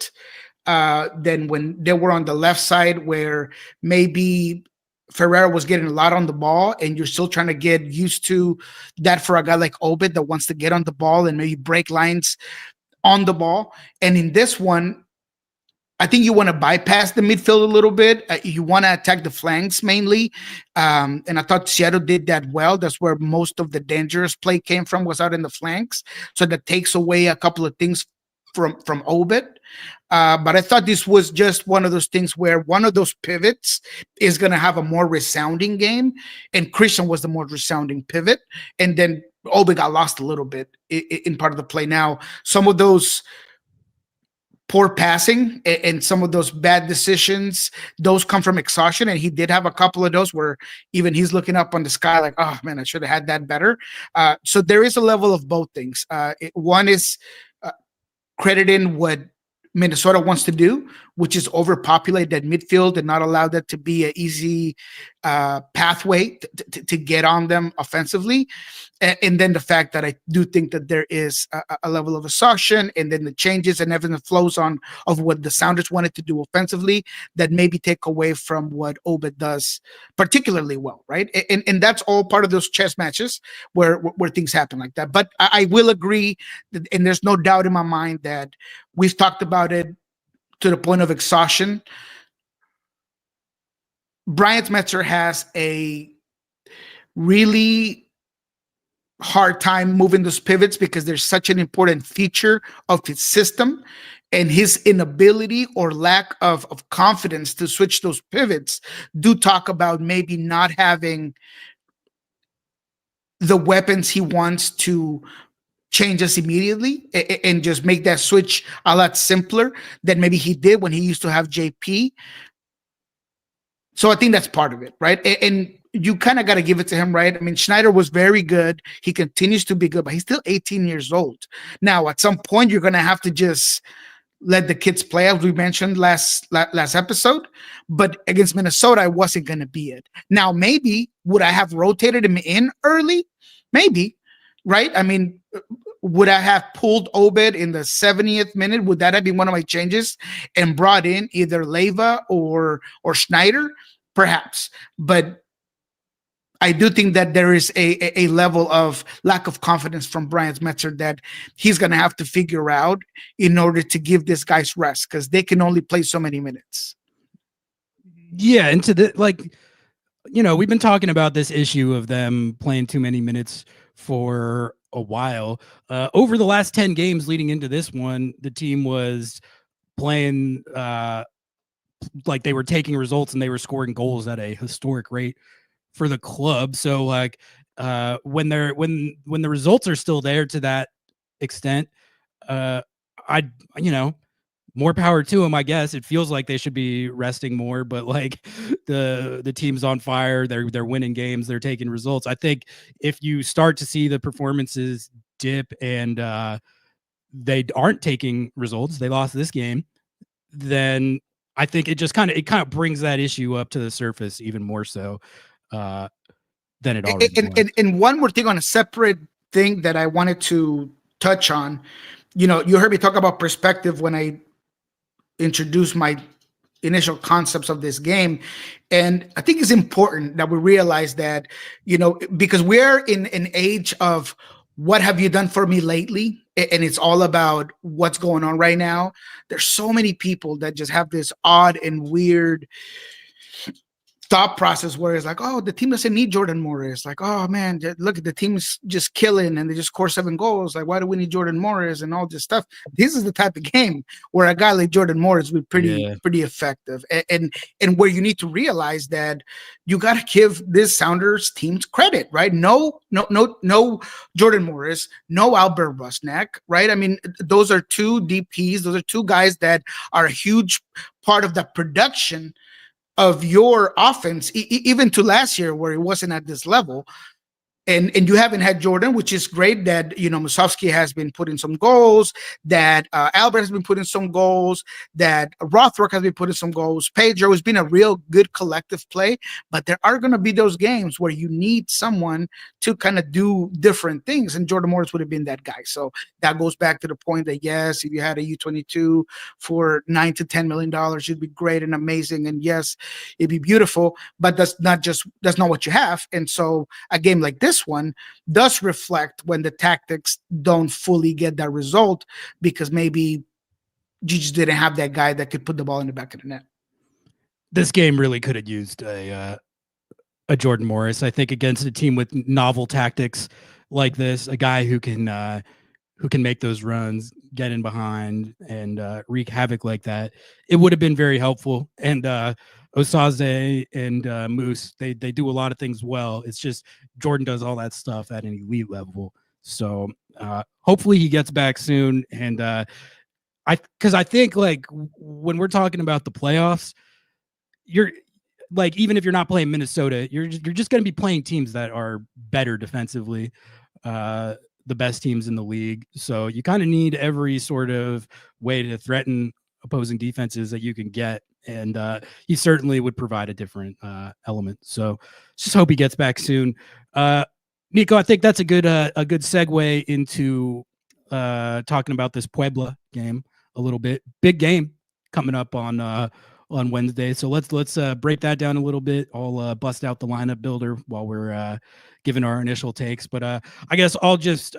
than when they were on the left side, where maybe Ferreira was getting a lot on the ball, and you're still trying to get used to that for a guy like Obed that wants to get on the ball and maybe break lines on the ball. And in this one, I think you want to bypass the midfield a little bit. You want to attack the flanks mainly. And I thought Seattle did that well. That's where most of the dangerous play came from, was out in the flanks. So that takes away a couple of things from Obed. But I thought this was just one of those things where one of those pivots is going to have a more resounding game. And Christian was the more resounding pivot. And then Obed got lost a little bit in part of the play. Now, some of those poor passing and some of those bad decisions, those come from exhaustion. And he did have a couple of those where even he's looking up on the sky like, oh man, I should have had that better. So there is a level of both things. One is crediting what Minnesota wants to do, which is overpopulate that midfield and not allow that to be an easy pathway to get on them offensively. And then the fact that I do think that there is a level of exhaustion, and then the changes and everything that flows on of what the Sounders wanted to do offensively that maybe take away from what Obed does particularly well, right? And that's all part of those chess matches where things happen like that. But I will agree, and there's no doubt in my mind that we've talked about it to the point of exhaustion. Bryant Metzer has a really hard time moving those pivots because there's such an important feature of his system, and his inability or lack of confidence to switch those pivots do talk about maybe not having the weapons he wants to change us immediately and just make that switch a lot simpler than maybe he did when he used to have JP. So I think that's part of it, right? And you kind of got to give it to him, right? I mean, Schneider was very good. He continues to be good, but he's still 18 years old. Now, at some point, you're going to have to just let the kids play, as we mentioned last episode. But against Minnesota, I wasn't going to be it. Now, maybe would I have rotated him in early? Maybe, right? I mean, would I have pulled Obed in the 70th minute? Would that have been one of my changes and brought in either Leiva or Schneider? Perhaps. But I do think that there is a level of lack of confidence from Bryant Metzer that he's going to have to figure out in order to give this guys rest, because they can only play so many minutes. Yeah, and we've been talking about this issue of them playing too many minutes for a while. Over the last 10 games leading into this one, the team was playing like they were taking results and they were scoring goals at a historic rate for the club. So when the results are still there to that extent, more power to them, I guess. It feels like they should be resting more, but like the team's on fire, they're winning games, they're taking results. I think if you start to see the performances dip and they aren't taking results, they lost this game, then I think it kind of brings that issue up to the surface even more so than it already was. And one more thing on a separate thing that I wanted to touch on, you heard me talk about perspective when I introduced my initial concepts of this game. And I think it's important that we realize that, because we're in an age of what have you done for me lately? And it's all about what's going on right now. There's so many people that just have this odd and weird thought process where it's like, oh, the team doesn't need Jordan Morris. Like, oh man, look at the team's just killing and they just score 7 goals. Like, why do we need Jordan Morris and all this stuff? This is the type of game where a guy like Jordan Morris would be pretty effective. And where you need to realize that you got to give this Sounders teams credit, right? No Jordan Morris, no Albert Rusnak, right? I mean, those are 2 DPs. Those are 2 guys that are a huge part of the production of your offense, even to last year where it wasn't at this level. And you haven't had Jordan, which is great that, Musovski has been putting some goals, that Albert has been putting some goals, that Rothrock has been putting some goals. Pedro has been a real good collective play, but there are going to be those games where you need someone to kind of do different things, and Jordan Morris would have been that guy. So that goes back to the point that, yes, if you had a U22 for $9 to $10 million, it'd be great and amazing, and yes, it'd be beautiful, but that's not what you have. And so a game like this one does reflect when the tactics don't fully get that result, because maybe you just didn't have that guy that could put the ball in the back of the net. This game really could have used a Jordan Morris, I think, against a team with novel tactics like this, a guy who can make those runs, get in behind, and wreak havoc like that. It would have been very helpful. And Osaze and Moose, they do a lot of things well. It's just Jordan does all that stuff at an elite level. So hopefully he gets back soon. And because I think, like, when we're talking about the playoffs, you're like, even if you're not playing Minnesota, you're just going to be playing teams that are better defensively, the best teams in the league. So you kind of need every sort of way to threaten opposing defenses that you can get. And he certainly would provide a different element. So just hope he gets back soon. Nico, I think that's a good segue into talking about this Puebla game a little bit. Big game coming up on Wednesday. So let's break that down a little bit. I'll bust out the lineup builder while we're giving our initial takes. But I guess I'll just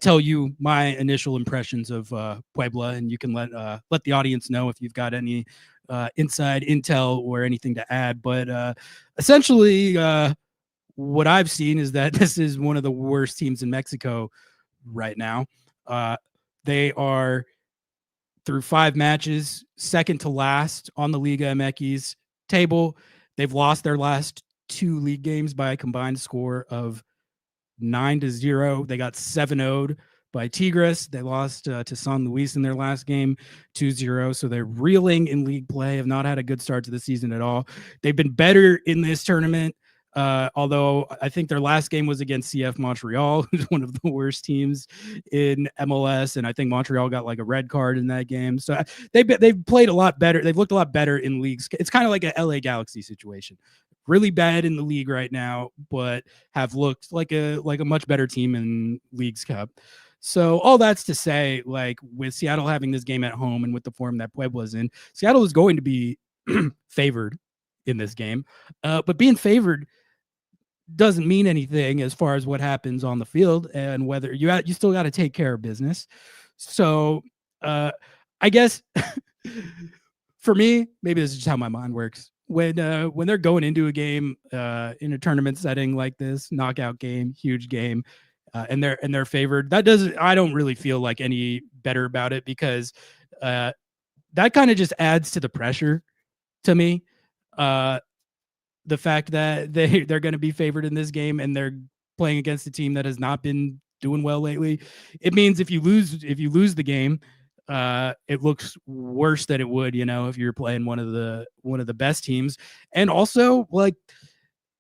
tell you my initial impressions of Puebla, and you can let the audience know if you've got any inside intel or anything to add. But essentially, what I've seen is that this is one of the worst teams in Mexico right now. They are, through 5 matches, second to last on the Liga MX table. They've lost their last 2 league games by a combined score of 9-0. They got 7-0'd by Tigres. They lost to San Luis in their last game, 2-0. So they're reeling in league play, have not had a good start to the season at all. They've been better in this tournament, although I think their last game was against CF Montreal, who's one of the worst teams in MLS, and I think Montreal got like a red card in that game. So they've played a lot better. They've looked a lot better in leagues. It's kind of like a LA Galaxy situation. Really bad in the league right now, but have looked like a much better team in Leagues Cup. So all that's to say, like, with Seattle having this game at home and with the form that Puebla's in, Seattle is going to be favored in this game. But being favored doesn't mean anything as far as what happens on the field and whether you still got to take care of business. So I guess for me, maybe this is just how my mind works. When they're going into a game in a tournament setting like this, knockout game, huge game, and they're favored, I don't really feel like any better about it, because that kind of just adds to the pressure to me. The fact that they're going to be favored in this game and they're playing against a team that has not been doing well lately, it means if you lose the game, it looks worse than it would, if you're playing one of the best teams. And also, like,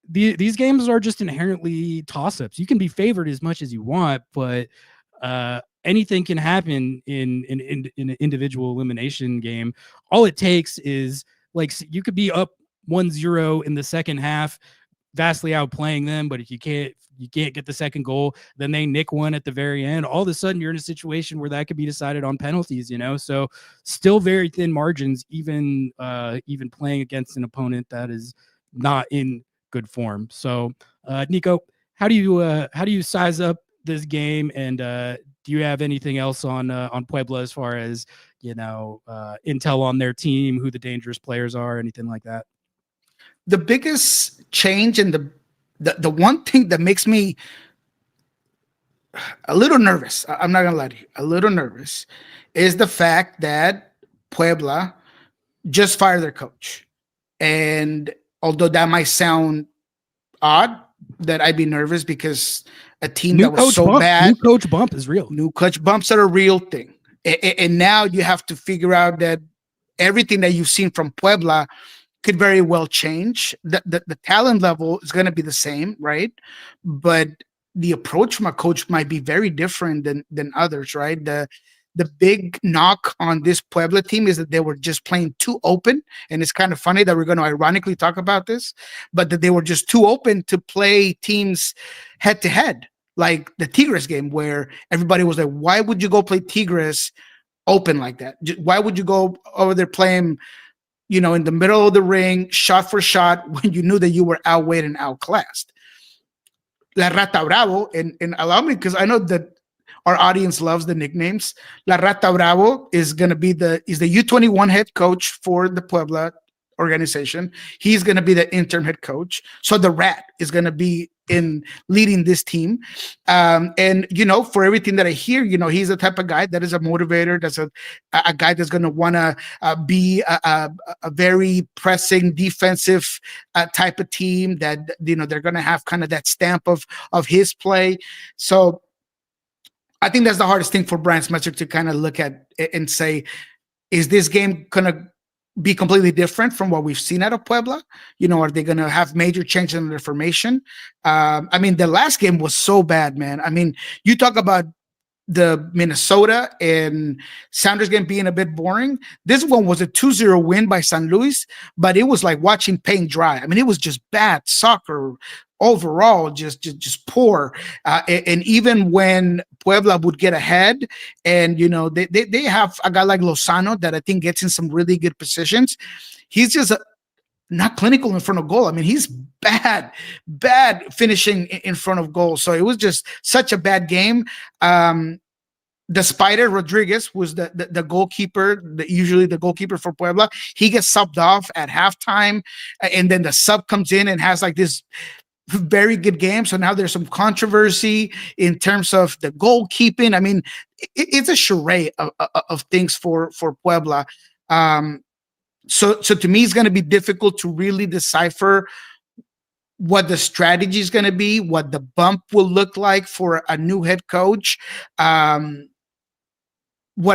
these games are just inherently toss-ups. You can be favored as much as you want, but anything can happen in an individual elimination game. All it takes is, like, you could be up 1-0 in the second half, vastly outplaying them, but if you can't get the second goal, then they nick one at the very end. All of a sudden, you're in a situation where that could be decided on penalties. So still very thin margins, even playing against an opponent that is not in good form. So, Nico, how do you size up this game, and do you have anything else on Puebla as far as intel on their team, who the dangerous players are, anything like that? the biggest change and the one thing that makes me a little nervous, I'm not gonna lie to you, a little nervous, is the fact that Puebla just fired their coach. And although that might sound odd, that I'd be nervous because a team that was so bad, new coach bump is real. New coach bumps are a real thing. And now you have to figure out that everything that you've seen from Puebla could very well change. The talent level is going to be the same, right? But the approach from a coach might be very different than others, right? The big knock on this Puebla team is that they were just playing too open. And it's kind of funny that we're going to ironically talk about this, but that they were just too open to play teams head to head, like the Tigres game, where everybody was like, why would you go play Tigres open like that? Why would you go over there playing, in the middle of the ring, shot for shot, when you knew that you were outweighed and outclassed? La Rata Bravo, and allow me, because I know that our audience loves the nicknames. La Rata Bravo is going to be the U21 head coach for the Puebla organization. He's going to be the interim head coach. So the Rat is going to be in leading this team. And, for everything that I hear, he's the type of guy that is a motivator. That's a guy that's going to want to be a very pressing defensive type of team that, they're going to have kind of that stamp of his play. So I think that's the hardest thing for Brian Smetzer to kind of look at and say, is this game going to be completely different from what we've seen out of Puebla? Are they going to have major changes in their formation? The last game was so bad, man. You talk about the Minnesota and Sounders game being a bit boring. This one was a 2-0 win by San Luis, but it was like watching paint dry. It was just bad soccer overall, just poor. And even when Puebla would get ahead, and they have a guy like Lozano that I think gets in some really good positions, he's just not clinical in front of goal. He's bad finishing in front of goal. So it was just such a bad game. The Spider Rodriguez was the goalkeeper, usually the goalkeeper for Puebla. He gets subbed off at halftime, and then the sub comes in and has like this very good game. So now there's some controversy in terms of the goalkeeping. It's a charade of things for Puebla. So to me, it's going to be difficult to really decipher what the strategy is going to be, what the bump will look like for a new head coach. What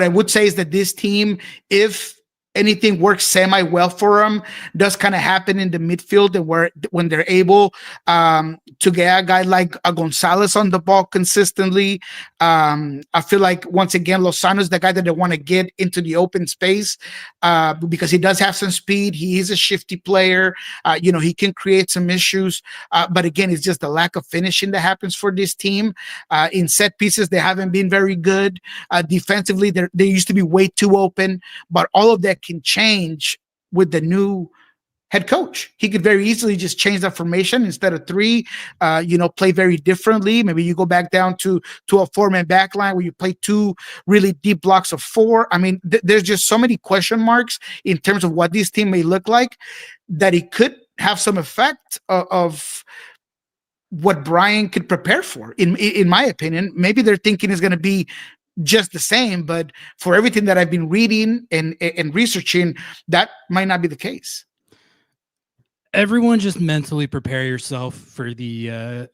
I would say is that this team, if anything works semi well for them, does kind of happen in the midfield, and when they're able to get a guy like a Gonzalez on the ball consistently. I feel like once again Lozano is the guy that they want to get into the open space because he does have some speed. He is a shifty player. He can create some issues, but again, it's just the lack of finishing that happens for this team. In set pieces, they haven't been very good. Defensively, they used to be way too open, but all of that can change with the new head coach. He could very easily just change that formation instead of three, play very differently. Maybe you go back down to a four-man back line where you play two really deep blocks of four. There's just so many question marks in terms of what this team may look like that it could have some effect of what Brian could prepare for. In my opinion, maybe their thinking is going to be just the same, but for everything that I've been reading and researching, that might not be the case. Everyone just mentally prepare yourself for the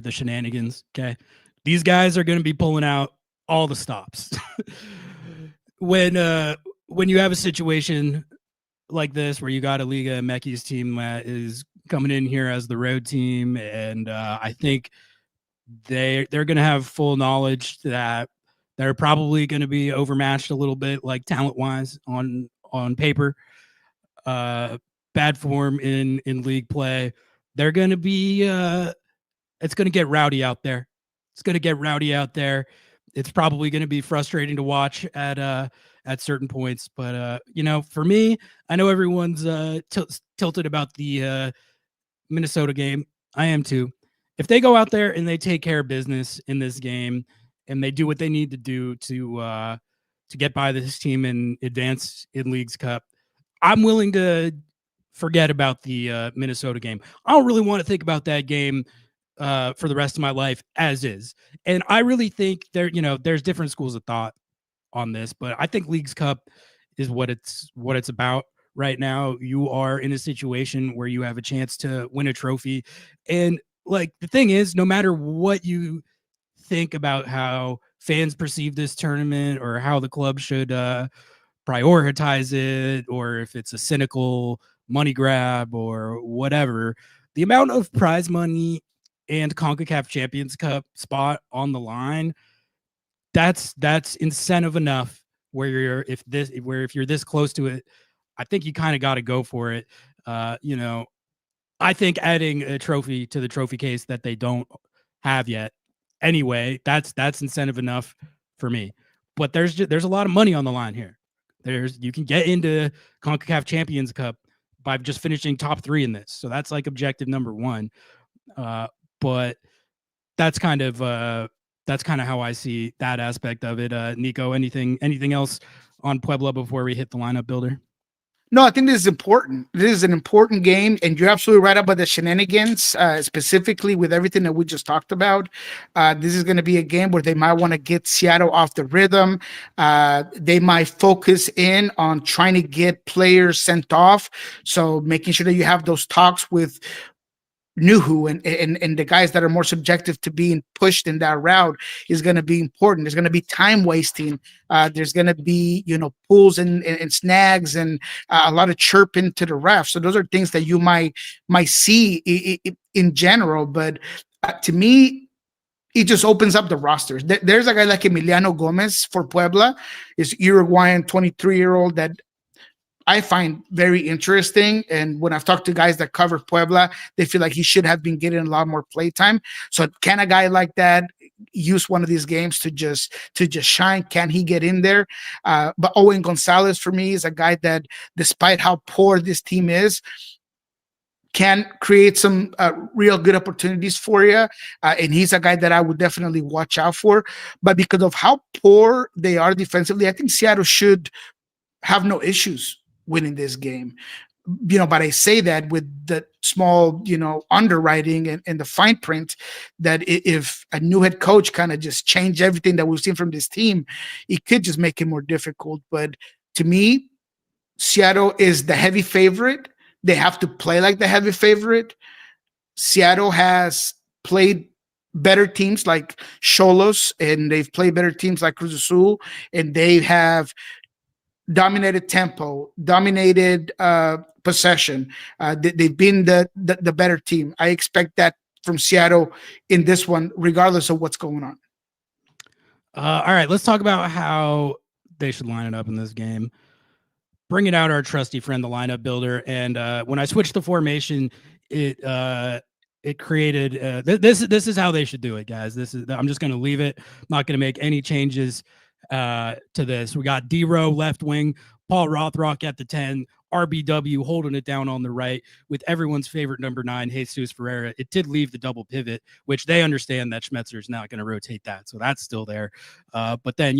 shenanigans. Okay. These guys are going to be pulling out all the stops. When you have a situation like this, where you got a Liga MX team that is coming in here as the road team. And I think they're going to have full knowledge that they're probably going to be overmatched a little bit, like talent-wise on paper. Bad form in league play. They're going to be it's going to get rowdy out there. It's probably going to be frustrating to watch at certain points. But for me, I know everyone's tilted about the Minnesota game. I am too. If they go out there and they take care of business in this game, and they do what they need to do to get by this team and advance in Leagues Cup, I'm willing to forget about the Minnesota game. I don't really want to think about that game for the rest of my life as is. And I really think there's different schools of thought on this, but I think Leagues Cup is what it's about right now. You are in a situation where you have a chance to win a trophy. And like the thing is, no matter what you think about how fans perceive this tournament or how the club should prioritize it, or if it's a cynical money grab or whatever, the amount of prize money and CONCACAF Champions Cup spot on the line, that's incentive enough where if you're this close to it, I think you kind of got to go for it. I think adding a trophy to the trophy case that they don't have yet, anyway, that's incentive enough for me. But there's a lot of money on the line here. You can get into CONCACAF Champions Cup by just finishing top 3 in this, so that's like objective number 1. But that's kind of how I see that aspect of it. Nico, anything else on Puebla before we hit the lineup builder? No, I think this is important. This is an important game, and you're absolutely right about the shenanigans, specifically with everything that we just talked about. This is going to be a game where they might want to get Seattle off the rhythm. They might focus in on trying to get players sent off, so making sure that you have those talks with Nuhu and the guys that are more subjective to being pushed in that route is going to be important. There's going to be time wasting. There's going to be, pulls and snags and a lot of chirping to the ref. So those are things that you might see in general. But to me, it just opens up the rosters. There's a guy like Emiliano Gomez for Puebla, is Uruguayan 23-year-old that I find very interesting. And when I've talked to guys that cover Puebla, they feel like he should have been getting a lot more play time. So can a guy like that use one of these games to just shine? Can he get in there? But Owen Gonzalez for me is a guy that, despite how poor this team is, can create some real good opportunities for you. And he's a guy that I would definitely watch out for. But because of how poor they are defensively, I think Seattle should have no issues winning this game. But I say that with the small, underwriting and the fine print that if a new head coach kind of just change everything that we've seen from this team, it could just make it more difficult. But to me, Seattle is the heavy favorite. They have to play like the heavy favorite. Seattle has played better teams like Xolos, and they've played better teams like Cruz Azul, and they have dominated tempo, dominated possession. They've been the better team. I expect that from Seattle in this one, regardless of what's going on. All right, let's talk about how they should line it up in this game. Bringing out our trusty friend, the lineup builder, and when I switched the formation, it created this is how they should do it, guys. I'm just going to leave it. I'm not going to make any changes to this. We got D-Row left wing, Paul Rothrock at the 10, RBW holding it down on the right with everyone's favorite number 9, Jesus Ferreira. It did leave the double pivot, which they understand that Schmetzer's not going to rotate that, so that's still there. But then,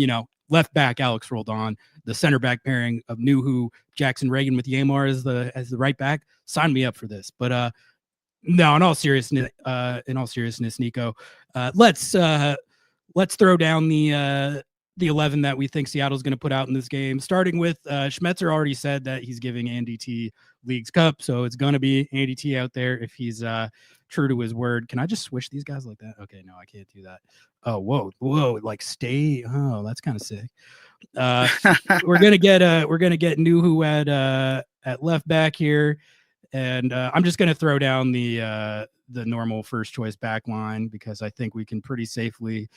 left back Alex Roldan, the center back pairing of Nuhu, Jackson Reagan with Yamar as the right back. Sign me up for this. But no, in all seriousness, Nico, let's throw down the 11 that we think Seattle's going to put out in this game, starting with Schmetzer already said that he's giving Andy T Leagues Cup, so it's going to be Andy T out there if he's true to his word. Can I just switch these guys like that? Okay, no, I can't do that. Oh, whoa, like stay. Oh, that's kind of sick. We're gonna get Nuhu at left back here, and I'm just gonna throw down the normal first choice back line because I think we can pretty safely.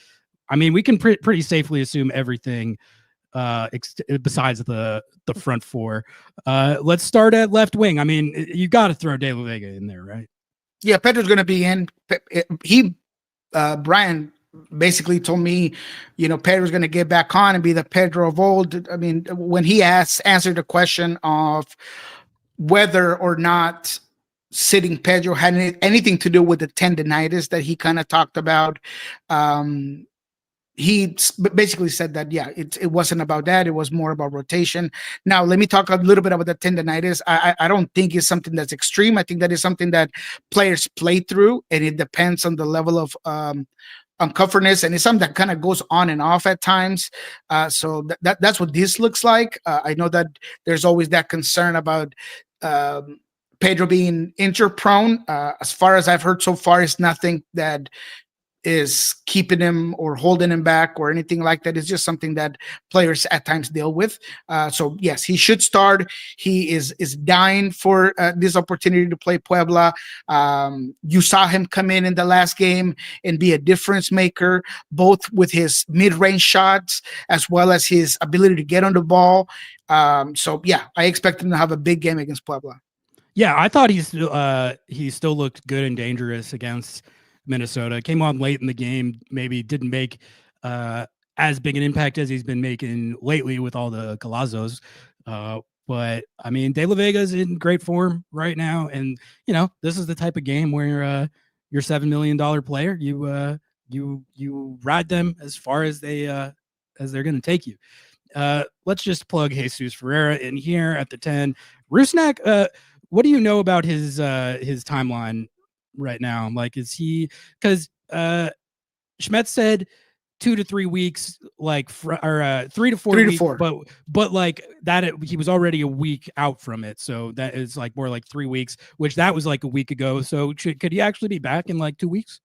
We can pretty safely assume everything besides the front four. Let's start at left wing. You got to throw De La Vega in there, right? Yeah, Pedro's going to be in. Brian basically told me, Pedro's going to get back on and be the Pedro of old. When he answered the question of whether or not sitting Pedro had anything to do with the tendinitis that he kind of talked about. he basically said that, yeah, it wasn't about that. It was more about rotation. Now, let me talk a little bit about the tendonitis. I don't think it's something that's extreme. I think that is something that players play through, and it depends on the level of uncomfortness, and it's something that kind of goes on and off at times. So that's what this looks like. I know that there's always that concern about Pedro being injury prone. As far as I've heard so far, it's nothing that is keeping him or holding him back or anything like that. It's just something that players at times deal with. So yes, he should start. He is dying for this opportunity to play Puebla. You saw him come in the last game and be a difference maker, both with his mid-range shots as well as his ability to get on the ball. So yeah, I expect him to have a big game against Puebla. Yeah, I thought he still looked good and dangerous against Minnesota. Came on late in the game, maybe didn't make as big an impact as he's been making lately with all the Galazos. But I mean, De La Vega's in great form right now, and you know this is the type of game where your $7 million player, you ride them as far as they're going to take you. Let's just plug Jesus Ferreira in here at the 10. Rusnak, what do you know about his timeline right now? Like, is he, because Schmetz said 2 to 3 weeks, like 3 to 4 3 weeks, to 4. but like that he was already a week out from it, so that is like more like 3 weeks, which that was like a week ago. So could he actually be back in like 2 weeks?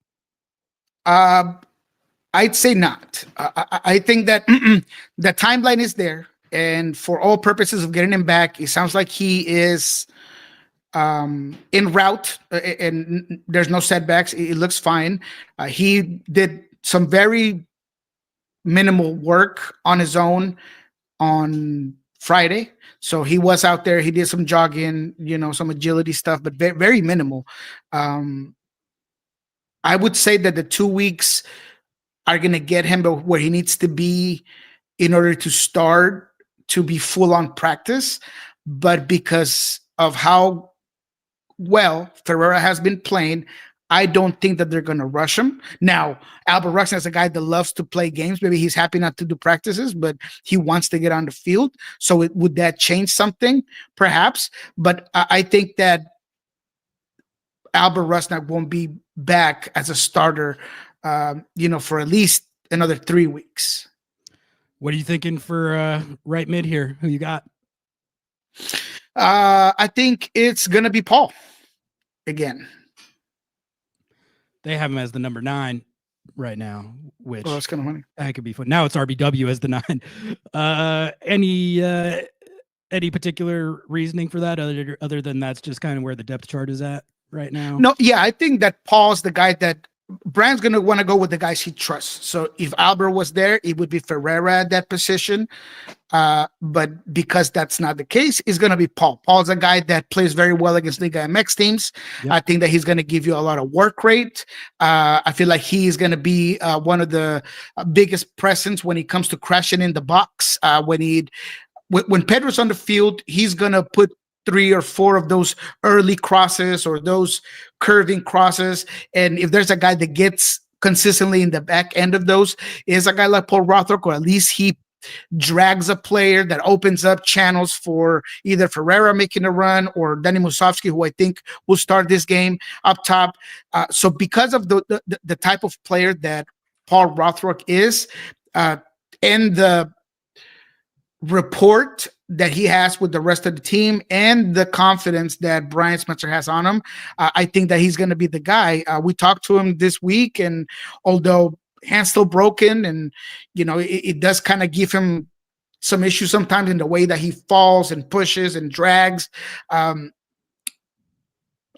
I'd say not. I think that the timeline is there, and for all purposes of getting him back, it sounds like he is en route, and there's no setbacks. It looks fine. He did some very minimal work on his own on Friday. So he was out there. He did some jogging, some agility stuff, but very, very minimal. I would say that the 2 weeks are going to get him where he needs to be in order to start to be full on practice. But because of how well Ferreira has been playing, I don't think that they're going to rush him. Now, Albert Ruxin is a guy that loves to play games. Maybe he's happy not to do practices, but he wants to get on the field. So would that change something? Perhaps. But I think that Albert Rusnak won't be back as a starter, for at least another 3 weeks. What are you thinking for right mid here? Who you got? I think it's going to be Paul again. They have him as the number 9 right now, which that's kind of funny. That could be fun. Now it's RBW as the 9. Any particular reasoning for that other than that's just kind of where the depth chart is at right now? No, yeah, I think that Paul's the guy that Brand's going to want to go with the guys he trusts. So if Albert was there, it would be Ferreira at that position. But because that's not the case, it's going to be Paul. Paul's a guy that plays very well against Liga MX teams. Yep. I think that he's going to give you a lot of work rate. I feel like he's going to be one of the biggest presence when it comes to crashing in the box. When Pedro's on the field, he's going to put 3 or 4 of those early crosses or those curving crosses. And if there's a guy that gets consistently in the back end of those, is a guy like Paul Rothrock, or at least he drags a player that opens up channels for either Ferreira making a run or Danny Musovski, who I think will start this game up top. So because of the type of player that Paul Rothrock is, and the rapport that he has with the rest of the team and the confidence that Brian Spencer has on him, I think that he's going to be the guy. We talked to him this week, and although hand's still broken, and it does kind of give him some issues sometimes in the way that he falls and pushes and drags. I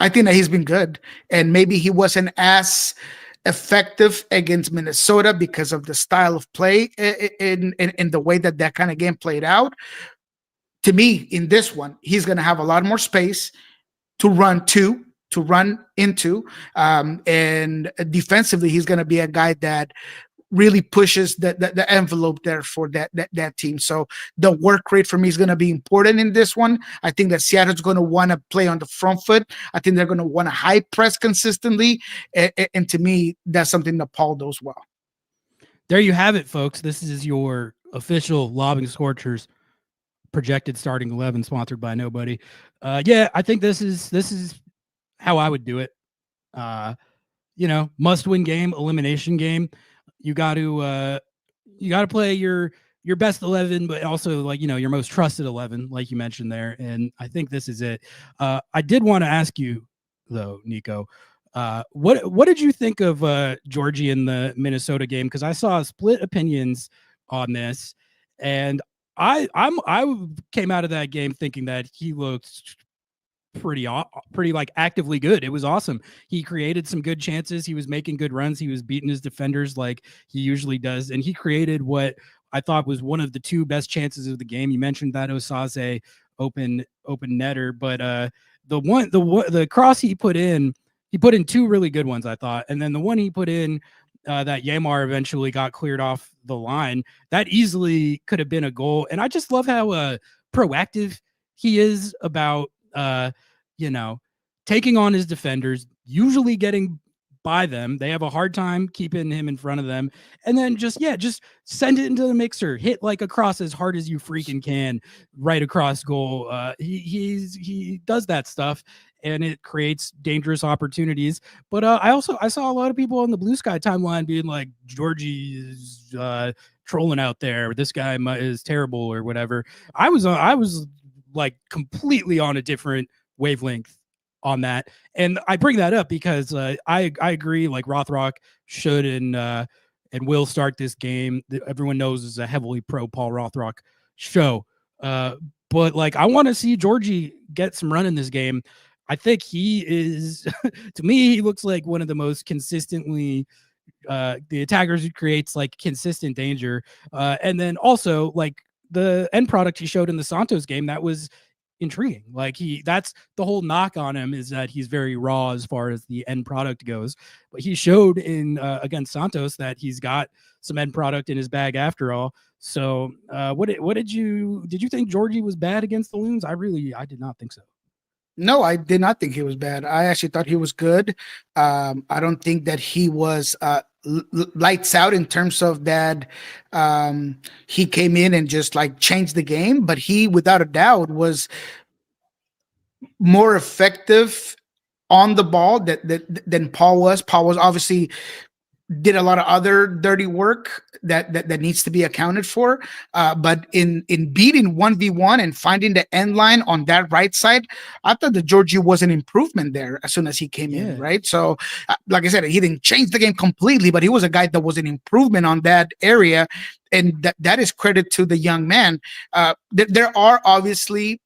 think that he's been good, and maybe he wasn't as effective against Minnesota because of the style of play in the way that kind of game played out. To me, in this one, he's going to have a lot more space to run into, and defensively, he's going to be a guy that really pushes the envelope there for that team. So the work rate for me is going to be important in this one. I think that Seattle's going to want to play on the front foot. I think they're going to want to high press consistently, and to me, that's something that Paul does well. there you have it, folks. This is your official Lobbing Scorchers projected starting 11, sponsored by nobody. Yeah, I think this is how I would do it. Uh, must win game, elimination game. You got to play your best 11, but also like your most trusted 11, like you mentioned there. And I think this is it. I did want to ask you though, Nico. What did you think of Georgie in the Minnesota game? Because I saw split opinions on this, and I came out of that game thinking that he looked pretty like actively good. It was awesome. He created some good chances. He was making good runs. He was beating his defenders like he usually does, and he created what I thought was one of the two best chances of the game. You mentioned that Osaze open netter, but the cross he put in two really good ones, I thought, and then the one he put in that Yamar eventually got cleared off the line, that easily could have been a goal. And I just love how proactive he is about taking on his defenders, usually getting by them. They have a hard time keeping him in front of them. And then just send it into the mixer, hit like a cross as hard as you freaking can right across goal. He does that stuff, and it creates dangerous opportunities. But I saw a lot of people on the Blue Sky timeline being like, Georgie is trolling out there. This guy is terrible or whatever. I was like completely on a different wavelength on that. And I bring that up because I agree, like Rothrock should and will start this game. Everyone knows is a heavily pro Paul Rothrock show. But like I want to see Georgie get some run in this game. I think he is to me, he looks like one of the most consistently the attackers who creates like consistent danger. And then also like the end product he showed in the Santos game, that was intriguing. Like that's the whole knock on him, is that he's very raw as far as the end product goes. But he showed in against Santos that he's got some end product in his bag after all. So what did you think Georgie was bad against the Loons? I did not think so. No, I did not think he was bad. I actually thought he was good. I don't think that he was lights out in terms of that. He came in and just like changed the game, but he, without a doubt, was more effective on the ball than Paul was. Paul was obviously did a lot of other dirty work that needs to be accounted for. But in beating 1v1 and finding the end line on that right side, I thought that Georgie was an improvement there as soon as he came in, right? So, like I said, he didn't change the game completely, but he was a guy that was an improvement on that area. And that is credit to the young man. There are obviously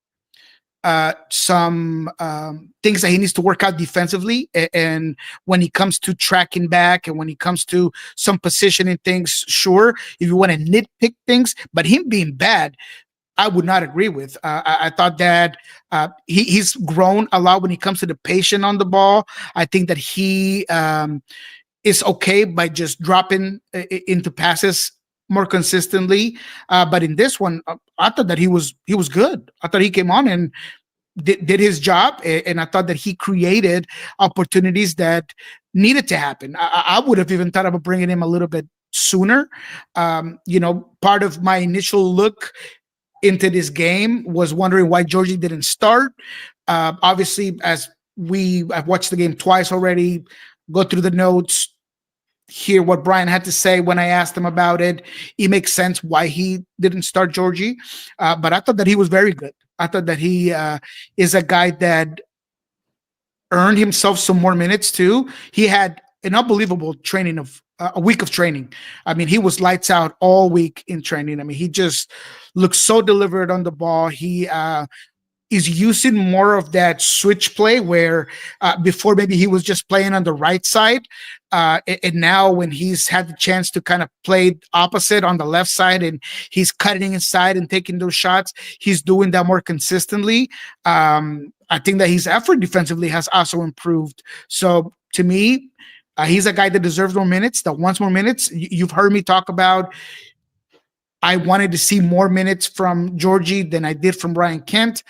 some things that he needs to work out defensively, and when he comes to tracking back and when he comes to some positioning things, sure, if you want to nitpick things, but him being bad, I would not agree with. I thought that he's grown a lot when he comes to the patience on the ball. I think that he is okay by just dropping into passes more consistently. But in this one, I thought that he was good. I thought he came on and did his job, and I thought that he created opportunities that needed to happen. I would have even thought about bringing him a little bit sooner. Part of my initial look into this game was wondering why Georgie didn't start. Obviously, as I've watched the game twice already, go through the notes, hear what Brian had to say when I asked him about it. It makes sense why he didn't start Georgie, but I thought that he was very good. I thought that he is a guy that earned himself some more minutes too. He had an unbelievable training of a week of training. I mean, he was lights out all week in training. I mean, he just looks so deliberate on the ball. He is using more of that switch play where before maybe he was just playing on the right side. And now when he's had the chance to kind of play opposite on the left side and he's cutting inside and taking those shots, he's doing that more consistently. I think that his effort defensively has also improved. So to me, he's a guy that deserves more minutes, that wants more minutes. You've heard me talk about I wanted to see more minutes from Georgie than I did from Ryan Kent.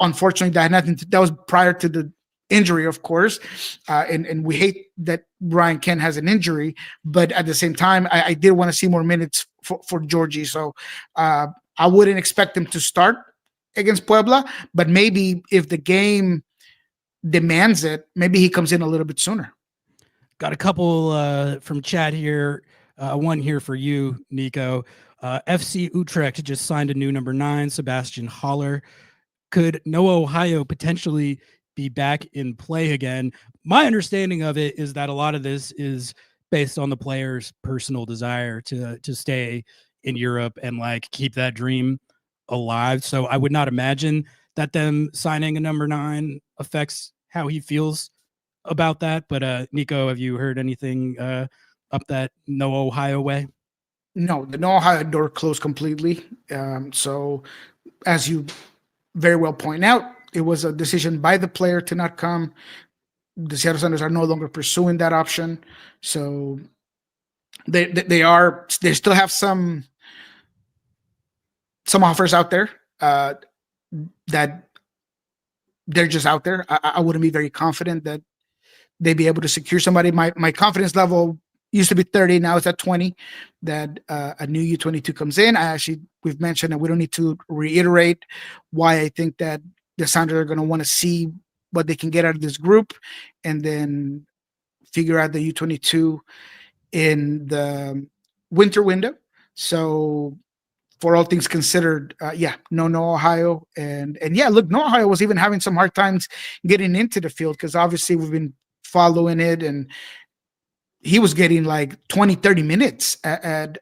Unfortunately, that was prior to the injury, of course, and we hate that Ryan Kent has an injury, but at the same time, I did want to see more minutes for Georgie. So I wouldn't expect him to start against Puebla, but maybe if the game demands it, maybe he comes in a little bit sooner. Got a couple from chat here. One here for you, Nico. FC Utrecht just signed a new number 9, Sebastian Haller. Could Noah Ohio potentially be back in play again? My understanding of it is that a lot of this is based on the player's personal desire to stay in Europe and like keep that dream alive. So I would not imagine that them signing a number 9 affects how he feels about that. But Nico, have you heard anything up that No Ohio way? No, the No Ohio door closed completely. So as you very well point out, it was a decision by the player to not come. The Seattle Sounders are no longer pursuing that option. So they still have some offers out there that they're just out there. I wouldn't be very confident that they'd be able to secure somebody. My confidence level used to be 30, now it's at 20, that a new U22 comes in. We've mentioned, and we don't need to reiterate why I think that the Sounders are going to want to see what they can get out of this group and then figure out the U22 in the winter window. So for all things considered, no Ohio. And yeah, look, No Ohio was even having some hard times getting into the field because obviously we've been following it, and he was getting like 20, 30 minutes at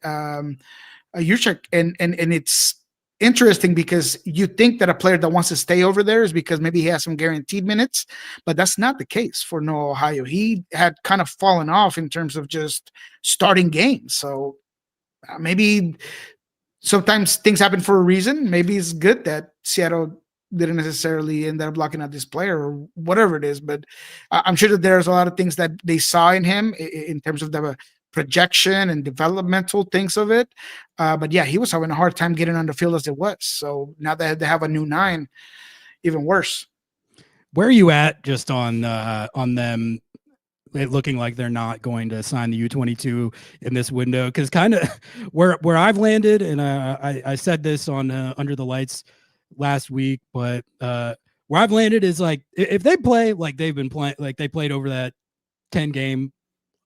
Utrecht. And it's interesting because you think that a player that wants to stay over there is because maybe he has some guaranteed minutes, but that's not the case for Noah Ohio. He had kind of fallen off in terms of just starting games. So maybe sometimes things happen for a reason. Maybe it's good that Seattle didn't necessarily end up blocking out this player or whatever it is, but I'm sure that there's a lot of things that they saw in him in terms of the projection and developmental things of it. But yeah, he was having a hard time getting on the field as it was. So now that they have a new 9, even worse. Where are you at just on them it looking like they're not going to sign the U22 in this window? Because kind of where I've landed, and I said this on Under the Lights last week, but where I've landed is like if they play like they've been playing, like they played over that 10-game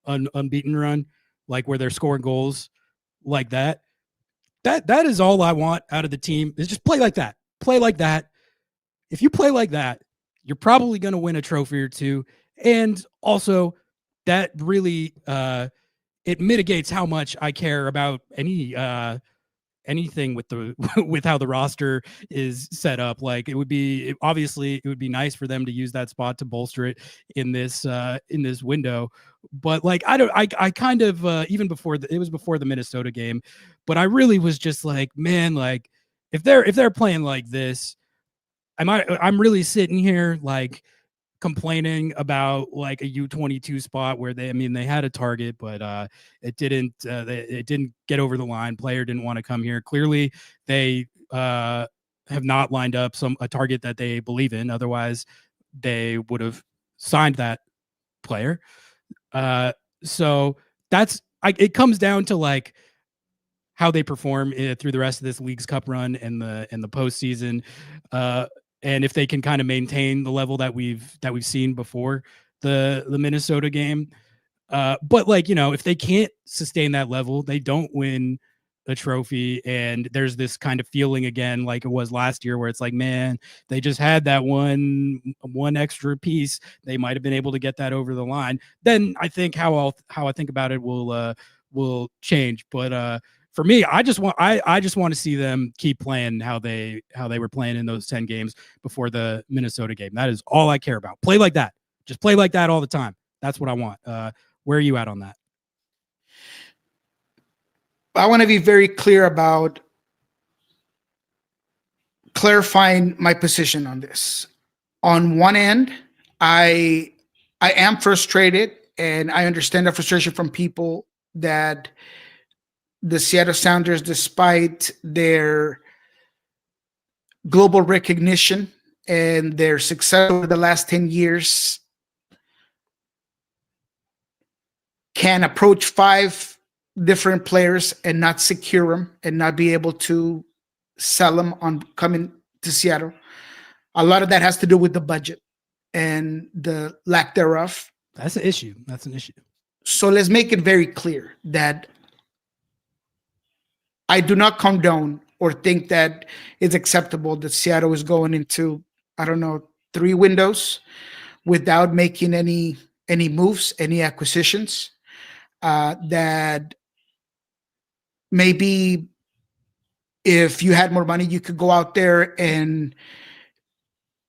unbeaten run, like where they're scoring goals like that is all I want out of the team, is just play like that. Play like that. If you play like that, you're probably going to win a trophy or two. And also that really it mitigates how much I care about anything with the with how the roster is set up. Like it would be nice for them to use that spot to bolster it in this window. But like I kind of even before it was before the Minnesota game, but I really was just like, man, like if they're playing like this, I'm really sitting here like complaining about like a U22 spot where they had a target, but it didn't get over the line. Player didn't want to come here. Clearly they have not lined up a target that they believe in. Otherwise they would have signed that player. So it comes down to like how they perform through the rest of this Leagues Cup run and the postseason. And if they can kind of maintain the level that we've seen before the Minnesota game. But like, if they can't sustain that level, they don't win a trophy. And there's this kind of feeling again, like it was last year, where it's like, man, they just had that one extra piece. They might've been able to get that over the line. Then I think how I think about it will change. But for me, I just want to see them keep playing how they were playing in those 10 games before the Minnesota game. That is all I care about. Play like that. Just play like that all the time. That's what I want. Where are you at on that? I want to be very clear about clarifying my position on this. On one end, I am frustrated, and I understand the frustration from people that the Seattle Sounders, despite their global recognition and their success over the last 10 years can approach 5 different players and not secure them and not be able to sell them on coming to Seattle. A lot of that has to do with the budget and the lack thereof. That's an issue. That's an issue. So let's make it very clear that I do not condone or think that it's acceptable that Seattle is going into, I don't know, 3 windows without making any moves, any acquisitions. That maybe if you had more money, you could go out there, and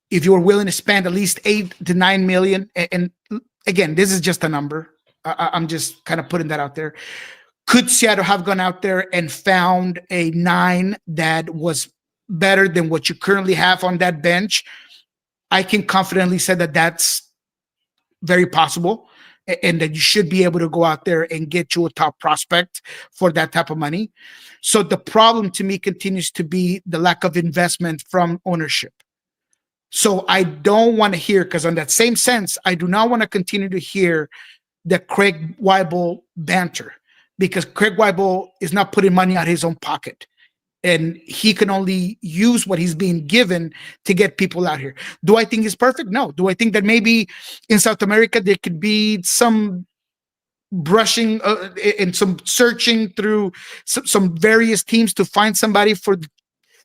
if you were willing to spend at least 8 to 9 million, and again, this is just a number. I'm just kind of putting that out there. Could Seattle have gone out there and found a 9 that was better than what you currently have on that bench? I can confidently say that that's very possible, and that you should be able to go out there and get you a top prospect for that type of money. So the problem to me continues to be the lack of investment from ownership. So I don't want to hear, because on that same sense, I do not want to continue to hear the Craig Waibel banter, because Craig Waibel is not putting money out of his own pocket. And he can only use what he's being given to get people out here. Do I think it's perfect? No. Do I think that maybe in South America there could be some brushing and some searching through some various teams to find somebody for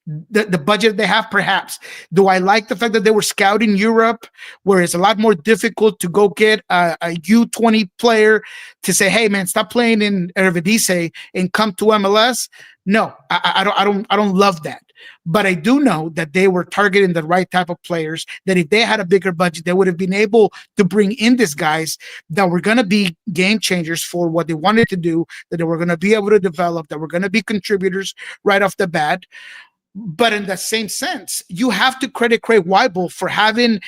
the budget they have? Perhaps. Do I like the fact that they were scouting Europe, where it's a lot more difficult to go get a U20 player to say, hey man, stop playing in Eredivisie and come to MLS? No, I don't love that. But I do know that they were targeting the right type of players, that if they had a bigger budget, they would have been able to bring in these guys that were going to be game changers for what they wanted to do, that they were going to be able to develop, that were going to be contributors right off the bat. But in the same sense, you have to credit Craig Waibel for having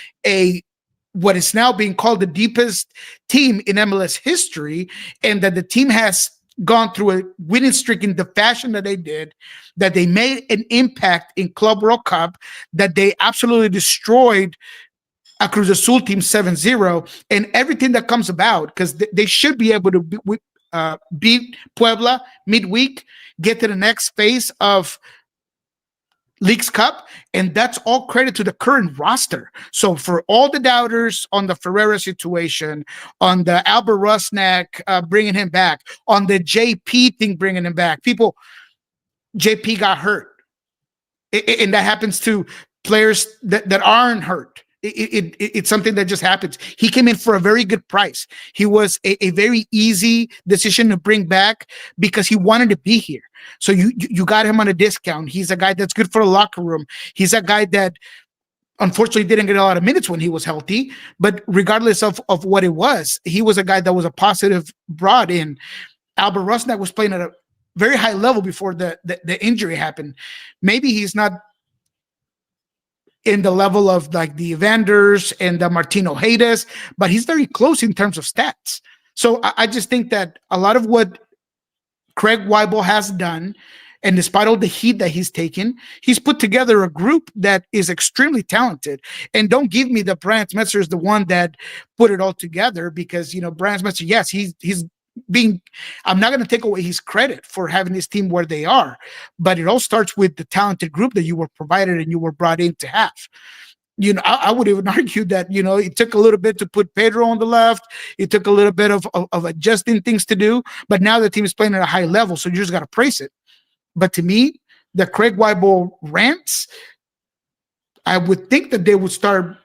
what is now being called the deepest team in MLS history, and that the team has gone through a winning streak in the fashion that they did, that they made an impact in Club World Cup, that they absolutely destroyed a Cruz Azul team 7-0, and everything that comes about, because they should be able to beat Puebla midweek, get to the next phase of Leagues Cup, and that's all credit to the current roster. So for all the doubters on the Ferreira situation, on the Albert Rusnak bringing him back, on the JP thing bringing him back, JP got hurt, and that happens to players that aren't hurt. It's something that just happens. He came in for a very good price. He was a very easy decision to bring back because he wanted to be here. So you got him on a discount. He's a guy that's good for the locker room. He's a guy that unfortunately didn't get a lot of minutes when he was healthy, but regardless of what it was, he was a guy that was a positive brought in. Albert Rusnak was playing at a very high level before the injury happened. Maybe he's not in the level of like the Evanders and the Martino Hayes, but he's very close in terms of stats. So I just think that a lot of what Craig Waibel has done, and despite all the heat that he's taken, he's put together a group that is extremely talented. And don't give me that Brian Smetzer is the one that put it all together, because, Brian Smetzer, yes, he's being, I'm not going to take away his credit for having his team where they are, but it all starts with the talented group that you were provided and you were brought in to have. I would even argue that, it took a little bit to put Pedro on the left. It took a little bit of adjusting things to do, but now the team is playing at a high level, so you just got to praise it. But to me, the Craig Waibel rants, I would think that they would start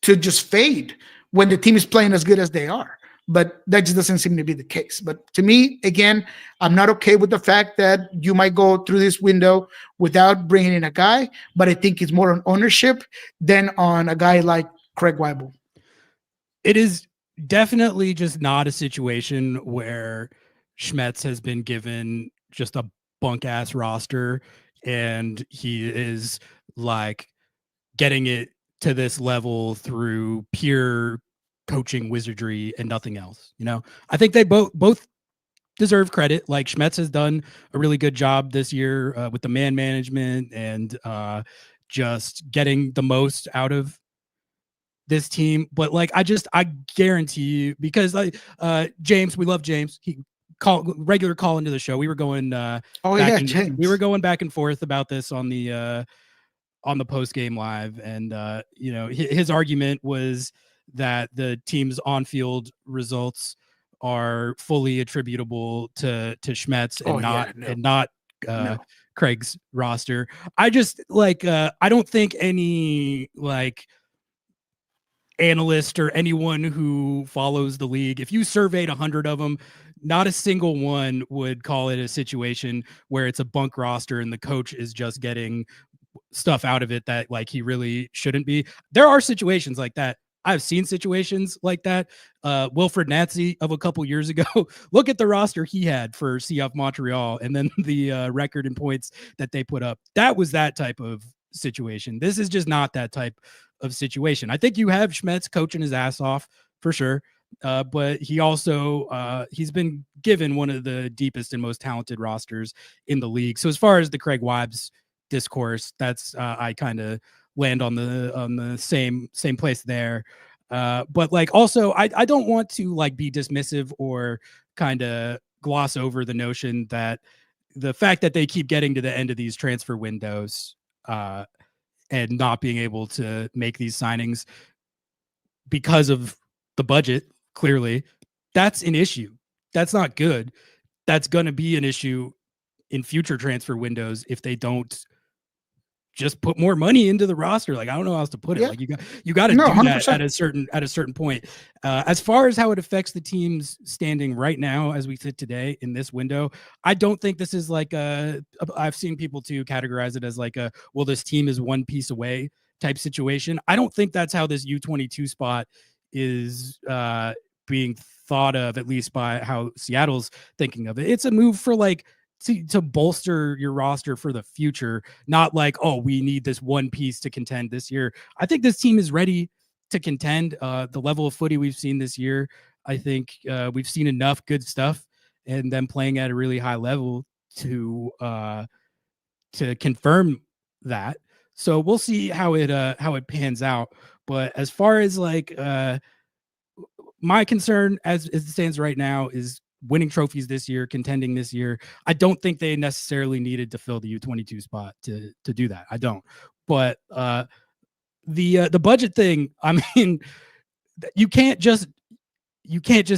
to just fade when the team is playing as good as they are. But that just doesn't seem to be the case. But to me, again, I'm not okay with the fact that you might go through this window without bringing in a guy, but I think it's more on ownership than on a guy like Craig Waibel. It is definitely just not a situation where Schmetz has been given just a bunk ass roster and he is like getting it to this level through pure coaching wizardry and nothing else. I think they both deserve credit. Like Schmetz has done a really good job this year with the man management and just getting the most out of this team. But like, I guarantee you, because James, we love James. He regular call into the show. We were going James. we were going back and forth about this on the post game live, and his argument was that the team's on field results are fully attributable to Schmetz and not Craig's roster. I just I don't think any analyst or anyone who follows the league, if you surveyed 100 of them, not a single one would call it a situation where it's a bunk roster and the coach is just getting stuff out of it that he really shouldn't be. There are situations like that. I've seen situations like that. Wilfred Nancy of a couple years ago, look at the roster he had for CF Montreal and then the record and points that they put up. That was that type of situation. This is just not that type of situation. I think you have Schmetz coaching his ass off for sure. But he also he's been given one of the deepest and most talented rosters in the league. So as far as the Craig Wives discourse, that's I kind of land on the same place there. But also I don't want to be dismissive or kind of gloss over the notion that the fact that they keep getting to the end of these transfer windows and not being able to make these signings because of the budget, clearly, that's an issue. That's not good. That's going to be an issue in future transfer windows if they don't just put more money into the roster. I don't know how else to put it. Yeah. You got to do 100%. that at a certain point. As far as how it affects the team's standing right now, as we sit today in this window, I don't think this is I've seen people too categorize it as well, this team is one piece away type situation. I don't think that's how this U22 spot is being thought of, at least by how Seattle's thinking of it. It's a move for to bolster your roster for the future, not oh, we need this one piece to contend this year. I think this team is ready to contend. The level of footy we've seen this year, I think we've seen enough good stuff and them playing at a really high level to confirm that. So we'll see how it pans out. But as far as my concern as it stands right now is winning trophies this year, contending this year. I don't think they necessarily needed to fill the U22 spot to do that. I don't. But the budget thing, I mean, you can't just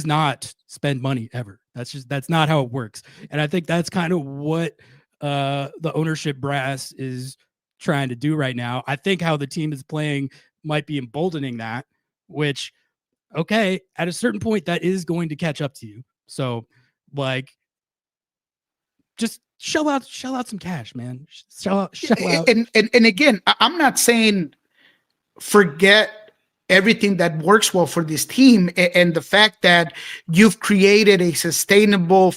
not spend money ever. That's not how it works. And I think that's kind of what the ownership brass is trying to do right now. I think how the team is playing might be emboldening that, which, okay, at a certain point that is going to catch up to you. So just shell out some cash, man. Shell out. And again, I'm not saying forget everything that works well for this team and the fact that you've created a sustainable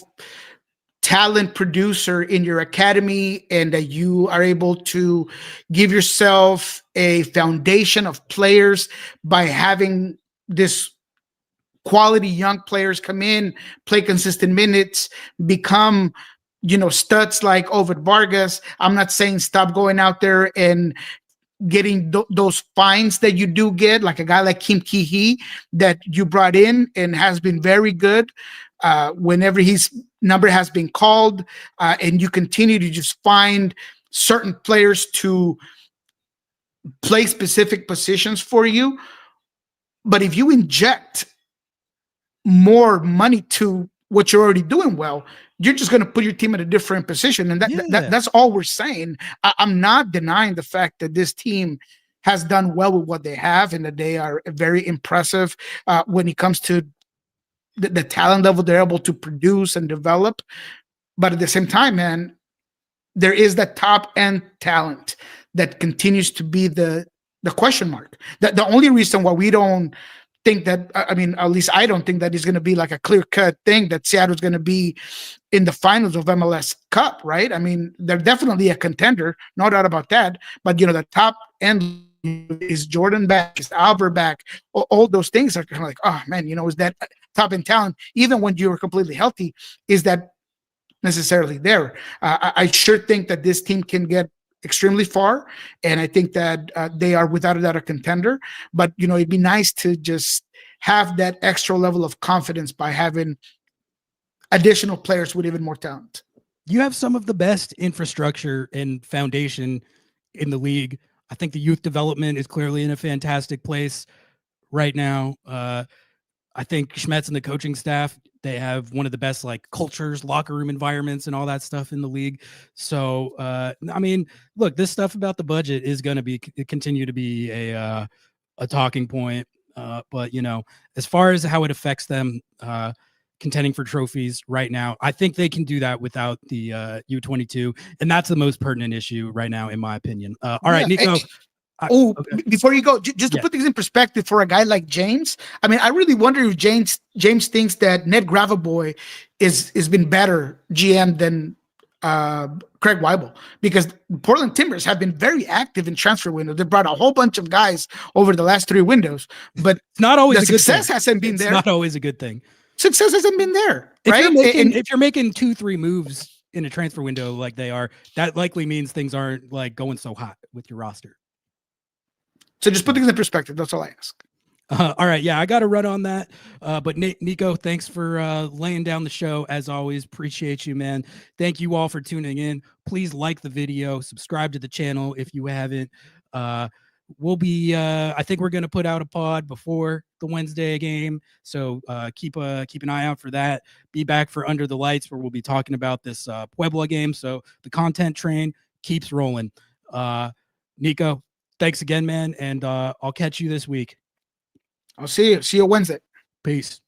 talent producer in your academy and that you are able to give yourself a foundation of players by having this quality young players come in, play consistent minutes, become, studs like Ovid Vargas. I'm not saying stop going out there and getting those fines that you do get, like a guy like Kim Ki-hee that you brought in and has been very good whenever his number has been called, and you continue to just find certain players to play specific positions for you. But if you inject more money to what you're already doing well, you're just going to put your team in a different position. And that's all we're saying. I'm not denying the fact that this team has done well with what they have and that they are very impressive when it comes to the talent level they're able to produce and develop. But at the same time, man, there is that top end talent that continues to be the question mark. The only reason why we don't think that, I mean, at least I don't think that is going to be like a clear-cut thing that Seattle's going to be in the finals of MLS Cup, right? I mean, they're definitely a contender, no doubt about that. But, the top end is Jordan back, is Albert back. All those things are kind of like, oh, man, is that top end talent, even when you're completely healthy, is that necessarily there? I sure think that this team can get extremely far, and I think that they are without a doubt a contender. But it'd be nice to just have that extra level of confidence by having additional players with even more talent. You have some of the best infrastructure and foundation in the league. I think the youth development is clearly in a fantastic place right now. I think Schmetz and the coaching staff, they have one of the best like cultures, locker room environments, and all that stuff in the league. So, I mean, look, this stuff about the budget is going to continue to be a talking point. But as far as how it affects them contending for trophies right now, I think they can do that without the U22, and that's the most pertinent issue right now, in my opinion. All right, Nico. Okay. Before you go, just to put things in perspective for a guy like James, I mean, I really wonder if James thinks that Ned Gravaboy is been better GM than Craig Weibel, because Portland Timbers have been very active in transfer window. They brought a whole bunch of guys over the last 3 windows, but it's not always the a good success thing. hasn't been there. It's not always a good thing. Success hasn't been there, if right? If you're making 2-3 moves in a transfer window like they are, that likely means things aren't like going so hot with your roster. So just put things in perspective. That's all I ask. All right. Yeah, I got to run on that. But Nico, thanks for laying down the show. As always, appreciate you, man. Thank you all for tuning in. Please like the video, subscribe to the channel if you haven't. We'll be, I think we're going to put out a pod before the Wednesday game. So keep an eye out for that. Be back for Under the Lights, where we'll be talking about this Puebla game. So the content train keeps rolling. Nico, thanks again, man. And I'll catch you this week. I'll see you. See you Wednesday. Peace.